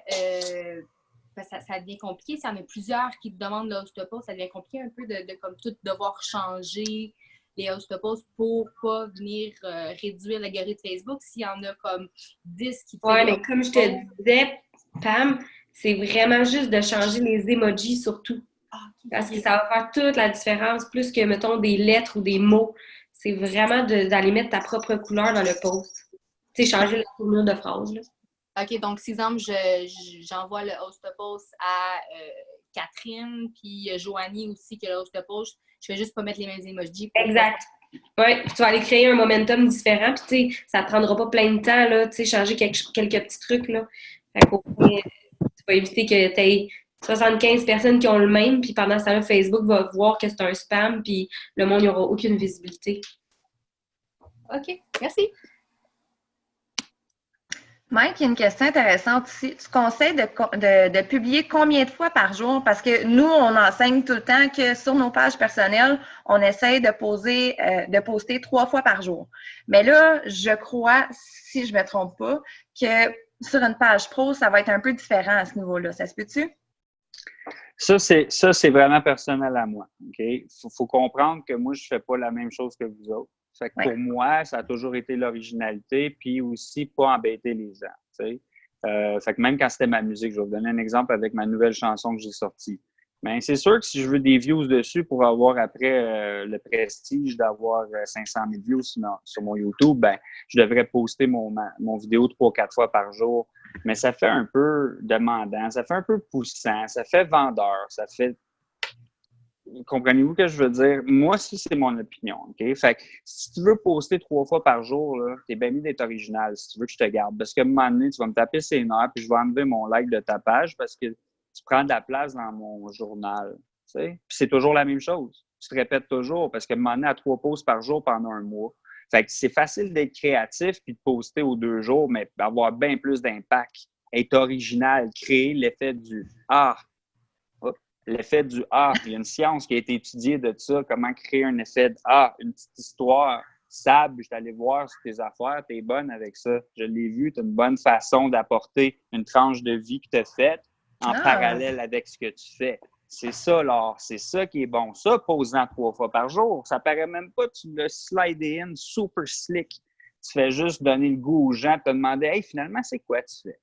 ça devient compliqué? S'il y en a plusieurs qui te demandent le host-post, ça devient compliqué un peu de comme tout devoir changer les host-posts pour pas venir réduire l'algorithme Facebook. S'il y en a comme 10 qui font... Oui, mais comme je te disais, Pam, c'est vraiment juste de changer les emojis surtout. Parce que ça va faire toute la différence, plus que, mettons, des lettres ou des mots. C'est vraiment d'aller mettre ta propre couleur dans le post. Tu sais, changer la tournure de phrase, là. OK, donc, si, exemple, j'envoie le host-post à Catherine, puis Joanie aussi qui a le host-post, je vais juste pas mettre les mêmes emojis. Exact. Oui, tu vas aller créer un momentum différent, puis tu sais, ça ne prendra pas plein de temps, là, tu sais, changer quelques petits trucs, là. Fait qu'au moins, tu vas éviter que tu aies 75 personnes qui ont le même, puis pendant ce temps-là, Facebook va voir que c'est un spam, puis le monde n'aura aucune visibilité. OK, merci. Mike, il y a une question intéressante ici. Tu conseilles de publier combien de fois par jour? Parce que nous, on enseigne tout le temps que sur nos pages personnelles, on essaye de poster 3 fois par jour. Mais là, je crois, si je ne me trompe pas, que sur une page pro, ça va être un peu différent à ce niveau-là. Ça se peut-tu? Ça, c'est vraiment personnel à moi. OK? Faut comprendre que moi, je ne fais pas la même chose que vous autres. Fait que pour moi, ça a toujours été l'originalité, puis aussi pas embêter les gens. Fait que même quand c'était ma musique, je vais vous donner un exemple avec ma nouvelle chanson que j'ai sortie. Mais c'est sûr que si je veux des views dessus pour avoir après le prestige d'avoir 500 000 views sur mon YouTube, ben, je devrais poster mon vidéo 3-4 fois par jour. Mais ça fait un peu demandant, ça fait un peu poussant, ça fait vendeur, ça fait... Comprenez-vous ce que je veux dire? Moi, c'est mon opinion, OK? Fait que si tu veux poster 3 fois par jour, t'es bien mis d'être original si tu veux que je te garde. Parce qu'à un moment donné, tu vas me taper ses nerfs puis je vais enlever mon like de ta page parce que tu prends de la place dans mon journal, tu sais? Puis c'est toujours la même chose. Tu te répètes toujours parce qu'à un moment donné, à 3 posts par jour pendant un mois. Fait que c'est facile d'être créatif puis de poster aux 2 jours, mais avoir bien plus d'impact. Être original, créer l'effet du « Ah! » L'effet du « Ah ». Il y a une science qui a été étudiée de ça, comment créer un effet de « Ah », une petite histoire. Sab, je suis allé voir sur tes affaires, t'es bonne avec ça. Je l'ai vu, t'as une bonne façon d'apporter une tranche de vie que t'as faite en parallèle avec ce que tu fais. C'est ça, l'art. C'est ça qui est bon. Ça, posant 3 fois par jour, ça paraît même pas, tu le slides in super slick. Tu fais juste donner le goût aux gens, te demander « Hey, finalement, c'est quoi tu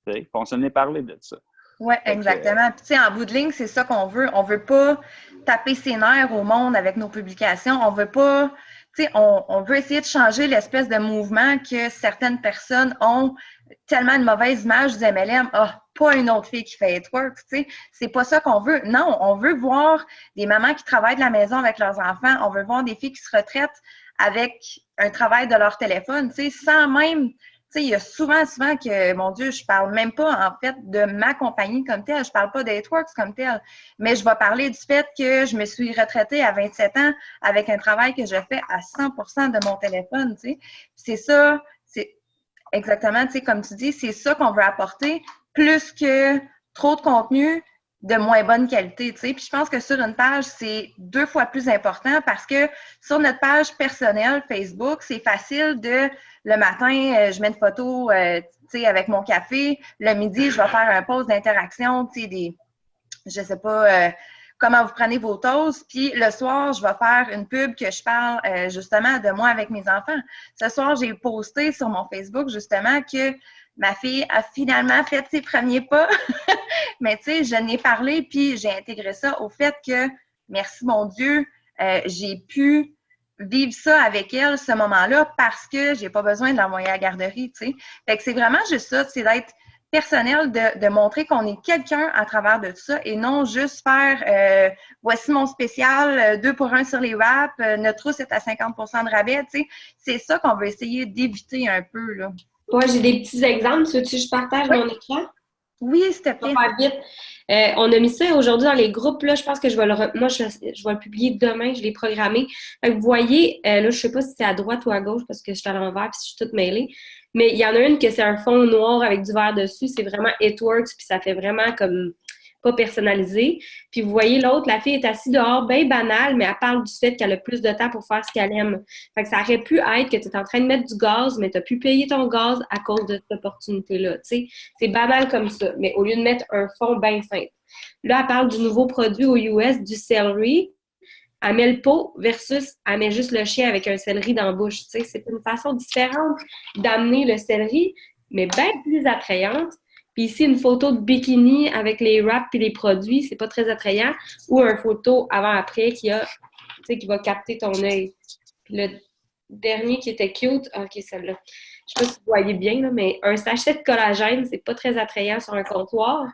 fais? » On s'en est parlé de ça. Oui, exactement. Puis, tu sais, en bout de ligne, c'est ça qu'on veut. On veut pas taper ses nerfs au monde avec nos publications. On veut pas, tu sais, on veut essayer de changer l'espèce de mouvement que certaines personnes ont tellement une mauvaise image du MLM. Ah, pas une autre fille qui fait twerk, tu sais. C'est pas ça qu'on veut. Non, on veut voir des mamans qui travaillent de la maison avec leurs enfants. On veut voir des filles qui se retraitent avec un travail de leur téléphone, tu sais, sans même... Tu sais, il y a souvent que, mon Dieu, je parle même pas, en fait, de ma compagnie comme telle. Je parle pas d'Ateworks comme telle. Mais je vais parler du fait que je me suis retraitée à 27 ans avec un travail que je fais à 100% de mon téléphone, tu sais. C'est ça, c'est exactement, tu sais, comme tu dis, c'est ça qu'on veut apporter, plus que trop de contenu de moins bonne qualité, tu sais. Puis je pense que sur une page, c'est 2 fois plus important parce que sur notre page personnelle Facebook, c'est facile de, le matin, je mets une photo, tu sais, avec mon café. Le midi, je vais faire un post d'interaction, tu sais, je sais pas, comment vous prenez vos toasts. Puis le soir, je vais faire une pub que je parle justement de moi avec mes enfants. Ce soir, j'ai posté sur mon Facebook justement que ma fille a finalement fait ses premiers pas. Mais tu sais, je n'ai parlé, puis j'ai intégré ça au fait que, merci mon Dieu, j'ai pu vivre ça avec elle, ce moment-là, parce que j'ai pas besoin de l'envoyer à la garderie, tu sais. Fait que c'est vraiment juste ça, c'est d'être personnel, de montrer qu'on est quelqu'un à travers de tout ça et non juste faire voici mon spécial, 2 pour 1 sur les wraps, notre trousse est à 50% de rabais, tu sais. C'est ça qu'on veut essayer d'éviter un peu, là. Ouais, j'ai des petits exemples. Tu veux-tu que je partage mon écran? Oui, s'il te plaît. On va faire vite. On a mis ça aujourd'hui dans les groupes. Là, je pense que je vais le publier demain. Je l'ai programmé. Fait que vous voyez, là, je ne sais pas si c'est à droite ou à gauche parce que je suis à l'envers et je suis toute mêlée. Mais il y en a une que c'est un fond noir avec du vert dessus. C'est vraiment It Works. Puis ça fait vraiment comme pas personnalisé. Puis vous voyez l'autre, la fille est assise dehors, bien banale, mais elle parle du fait qu'elle a plus de temps pour faire ce qu'elle aime. Fait que ça aurait pu être que tu es en train de mettre du gaz, mais tu n'as pu payer ton gaz à cause de cette opportunité-là. Tu sais, c'est banal comme ça, mais au lieu de mettre un fond bien simple. Là, elle parle du nouveau produit aux US, du celery. Elle met le pot versus elle met juste le chien avec un céleri dans la bouche. Tu sais, c'est une façon différente d'amener le céleri, mais bien plus attrayante. Puis ici, une photo de bikini avec les wraps et les produits, c'est pas très attrayant. Ou une photo avant-après qui va capter ton œil. Puis le dernier qui était cute, OK, celle-là. Je sais pas si vous voyez bien, là, mais un sachet de collagène, c'est pas très attrayant sur un comptoir.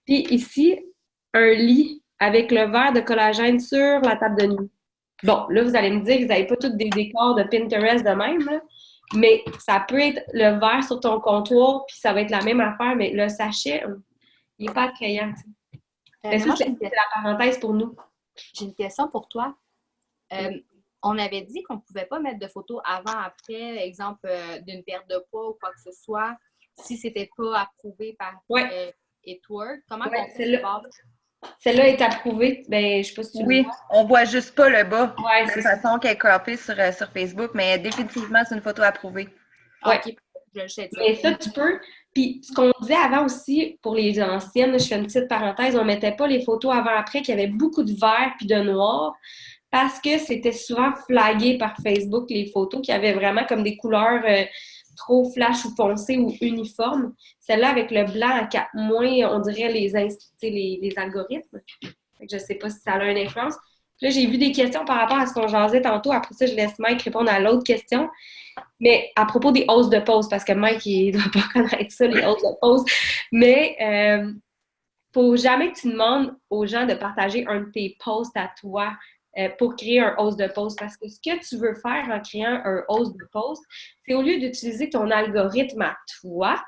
Puis ici, un lit avec le verre de collagène sur la table de nuit. Bon, là, vous allez me dire que vous n'avez pas tous des décors de Pinterest de même, là, mais ça peut être le verre sur ton comptoir, puis ça va être la même affaire, mais le sachet, il n'est pas attrayant. Mais ça, c'est la parenthèse pour nous. J'ai une question pour toi. On avait dit qu'on ne pouvait pas mettre de photos avant-après, exemple d'une perte de poids ou quoi que ce soit, si ce n'était pas approuvé par It-Work. Comment on fait ça? Celle-là est approuvée. Ben, je sais pas si tu Oui, le vois. on voit juste pas le bas. Ouais, de c'est toute façon qu'elle est croppée sur Facebook, mais définitivement, c'est une photo approuvée. Ouais. OK. Je sais ça. Mais ça, tu peux. Puis, ce qu'on disait avant aussi, pour les anciennes, je fais une petite parenthèse, on mettait pas les photos avant-après, qu'il y avait beaucoup de vert puis de noir, parce que c'était souvent flagué par Facebook, les photos, qui avaient vraiment comme des couleurs trop flash ou foncées ou uniformes. Celle-là, avec le blanc, moins, on dirait, les algorithmes. Fait que je sais pas si ça a une influence. Puis là, j'ai vu des questions par rapport à ce qu'on jasait tantôt. Après ça, je laisse Mike répondre à l'autre question. Mais à propos des hausses de pause, parce que Mike, il ne doit pas connaître ça, les hausses de pause. Mais faut jamais que tu demandes aux gens de partager un de tes posts à toi pour créer un hausse de post. Parce que ce que tu veux faire en créant un hausse de post, c'est au lieu d'utiliser ton algorithme à toi,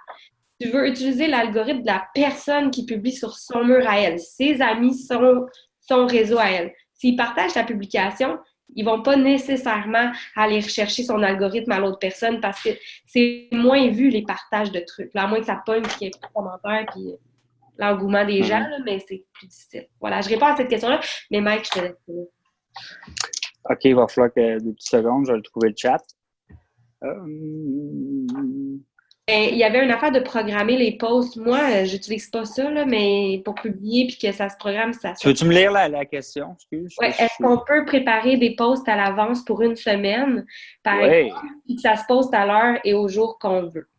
tu veux utiliser l'algorithme de la personne qui publie sur son mur à elle, ses amis, son réseau à elle. S'ils partagent ta publication, ils vont pas nécessairement aller rechercher son algorithme à l'autre personne parce que c'est moins vu les partages de trucs. Là, à moins que ça pogne, qu'il y ait plus de commentaires, puis l'engouement des gens, là, mais c'est plus difficile. Voilà, je réponds à cette question-là, mais Mike, je te laisse. OK, il va falloir que des petites secondes, je vais le trouver le chat. Il y avait une affaire de programmer les posts. Moi, j'utilise pas ça, là, mais pour publier puis que ça se programme, ça. Veux-tu me lire la question? Excuse. Oui, est-ce qu'on peut préparer des posts à l'avance pour une semaine, par exemple, puis que ça se poste à l'heure et au jour qu'on veut?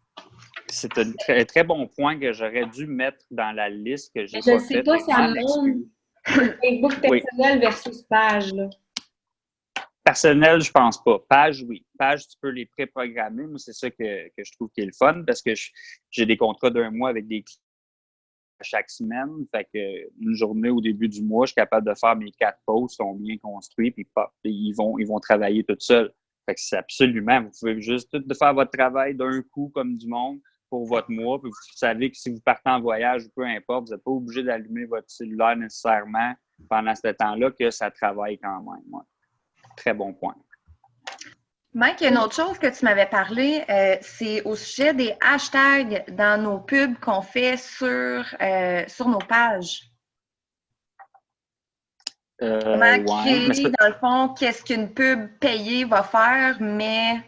C'est un très, très bon point que j'aurais dû mettre dans la liste que j'ai Je pas ne sais faite. pas si ça monte Facebook personnel versus page, là. Personnel, je pense pas. Page, oui. Page, tu peux les préprogrammer. Moi, c'est ça que je trouve qui est le fun parce que j'ai des contrats d'un mois avec des clients chaque semaine. Fait que une journée au début du mois, je suis capable de faire mes 4 posts, sont bien construits, puis pop, ils vont travailler tout seuls. Fait que c'est absolument, vous pouvez juste tout faire votre travail d'un coup comme du monde pour votre mois. Puis vous savez que si vous partez en voyage ou peu importe, vous n'êtes pas obligé d'allumer votre cellulaire nécessairement pendant ce temps-là, que ça travaille quand même. Ouais. Très bon point. Mike, il y a une autre chose que tu m'avais parlé, c'est au sujet des hashtags dans nos pubs qu'on fait sur nos pages. Comment créer, dans le fond, qu'est-ce qu'une pub payée va faire, mais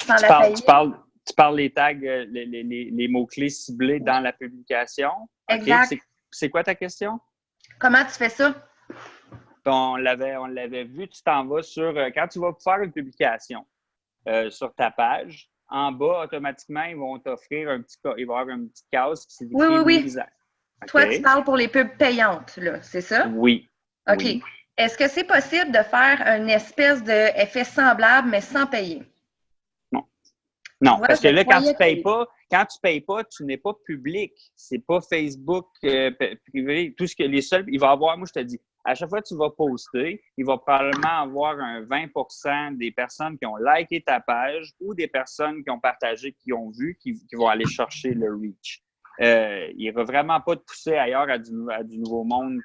sans la payer? Tu parles les tags, les mots-clés ciblés dans la publication. Exact. Okay. C'est quoi ta question? Comment tu fais ça? On l'avait vu, tu t'en vas sur... quand tu vas faire une publication sur ta page, en bas, automatiquement, ils vont t'offrir il va y avoir une petite case qui s'écrit oui. Okay. Toi, tu parles pour les pubs payantes, là, c'est ça? Oui. OK. Oui. Est-ce que c'est possible de faire une espèce d'effet semblable, mais sans payer? Non, parce que là, quand tu payes pas, tu n'es pas public. C'est pas Facebook privé. Tout ce que les seuls, il va avoir, moi je te dis, à chaque fois que tu vas poster, il va probablement avoir un 20% des personnes qui ont liké ta page ou des personnes qui ont partagé, qui ont vu, qui vont aller chercher le reach. Il ne va vraiment pas te pousser ailleurs à du nouveau monde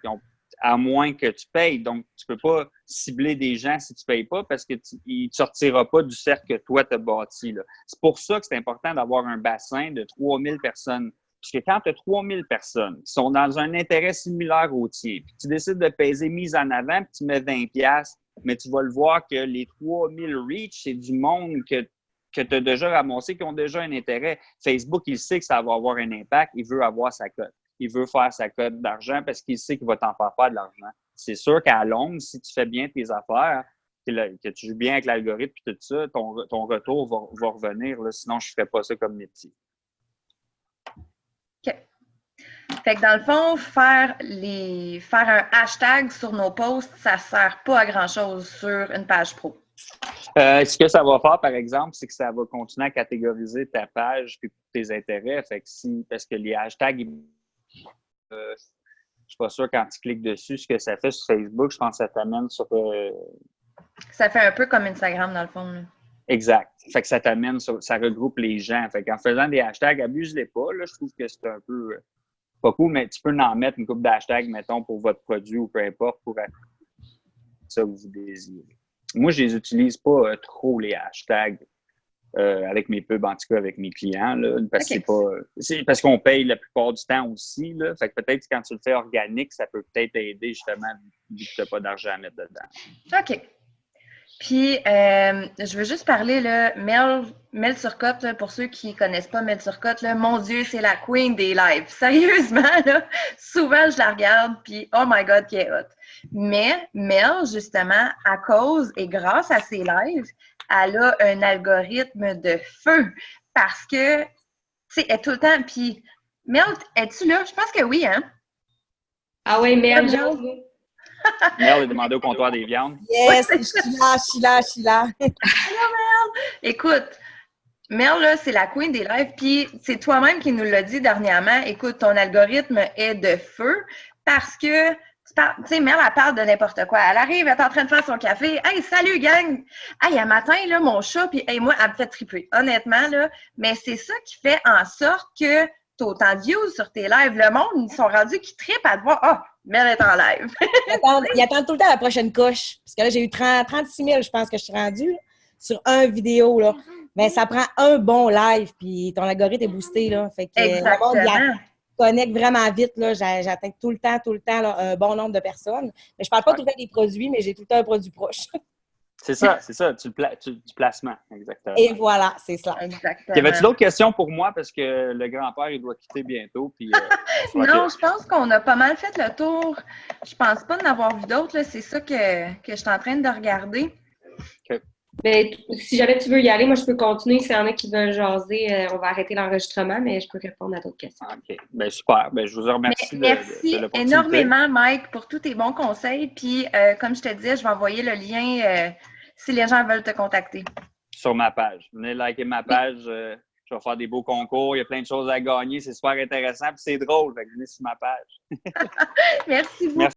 à moins que tu payes. Donc, tu ne peux pas cibler des gens si tu ne payes pas parce qu'il ne sortira pas du cercle que toi, tu as bâti. C'est pour ça que c'est important d'avoir un bassin de 3000 personnes. Puisque quand tu as 3000 personnes qui sont dans un intérêt similaire au tien, puis tu décides de peser mise en avant, puis tu mets 20$, mais tu vas le voir que les 3000 reach, c'est du monde que tu as déjà ramassé, qui ont déjà un intérêt. Facebook, il sait que ça va avoir un impact, il veut avoir sa cote. Il veut faire sa cote d'argent parce qu'il sait qu'il va t'en faire de l'argent. C'est sûr qu'à longue, si tu fais bien tes affaires, que tu joues bien avec l'algorithme et tout ça, ton retour va revenir. Là, sinon, je ne ferais pas ça comme métier. OK. Fait que dans le fond, faire un hashtag sur nos posts, ça ne sert pas à grand-chose sur une page pro. Ce que ça va faire, par exemple, c'est que ça va continuer à catégoriser ta page et tes intérêts. Fait que parce que les hashtags, je ne suis pas sûr quand tu cliques dessus ce que ça fait sur Facebook. Je pense que ça t'amène sur Ça fait un peu comme Instagram, dans le fond. Là. Exact. Fait que ça t'amène, ça regroupe les gens. Fait qu'en faisant des hashtags, abuse-les pas. Là, je trouve que c'est un peu pas cool, mais tu peux en mettre une couple d'hashtags, mettons, pour votre produit ou peu importe, pour ça que vous désirez. Moi, je les utilise pas trop, les hashtags, avec mes pubs, en tout cas avec mes clients, là, parce que c'est parce qu'on paye la plupart du temps aussi. Là, fait que peut-être que quand tu le fais organique, ça peut peut-être aider justement, vu que tu n'as pas d'argent à mettre dedans. OK. Puis, je veux juste parler, là, Mel Turcotte, là, pour ceux qui ne connaissent pas Mel Turcotte, là, mon Dieu, c'est la queen des lives. Sérieusement, là, souvent, je la regarde, puis oh my God, qui est hot. Mais Mel, justement, à cause et grâce à ses lives, elle a un algorithme de feu parce que, tu sais, elle est tout le temps, puis Mel, es-tu là? Je pense que oui, hein? Ah oui, Mel, Mel est demandé au comptoir des viandes. Yes, je suis là. Hello, Mel! Écoute, Mel, là, c'est la queen des lives, puis c'est toi-même qui nous l'a dit dernièrement. Écoute, ton algorithme est de feu parce que, tu sais, Mel, elle parle de n'importe quoi. Elle arrive, elle est en train de faire son café. Hey, salut, gang! Hey, un matin, là, mon chat, puis hey, moi, elle me fait triper. Honnêtement, là, mais c'est ça qui fait en sorte que tu as autant de views sur tes lives. Le monde, ils sont rendus qui trippent à te voir. Ah, Mel est en live. Ils attendent tout le temps la prochaine couche. Parce que là, j'ai eu 36 000, je pense que je suis rendue, là, sur un vidéo, là. Mais ça prend un bon live, puis ton algorithme est boosté, là. Fait que Exactement. le monde, il connecte vraiment vite, là. J'atteins tout le temps là, un bon nombre de personnes. Mais je parle pas tout le temps des produits, mais j'ai tout le temps un produit proche. C'est ça. Du placement, exactement. Et voilà, c'est ça. Exactement. Y avait-tu d'autres questions pour moi? Parce que le grand-père, il doit quitter bientôt. Puis, non, je pense qu'on a pas mal fait le tour. Je pense pas d'en avoir vu d'autres. C'est ça que je suis en train de regarder. OK. Ben, si jamais tu veux y aller, moi, je peux continuer. S'il y en a qui veulent jaser, on va arrêter l'enregistrement, mais je peux répondre à d'autres questions. OK. Ben, super. Ben, je vous remercie merci de l'opportunité. énormément, Mike, pour tous tes bons conseils. Puis, comme je te disais, je vais envoyer le lien si les gens veulent te contacter. Sur ma page. Venez liker ma page. Je vais faire des beaux concours. Il y a plein de choses à gagner. C'est super intéressant. Puis c'est drôle. Fait que venez sur ma page. Merci beaucoup.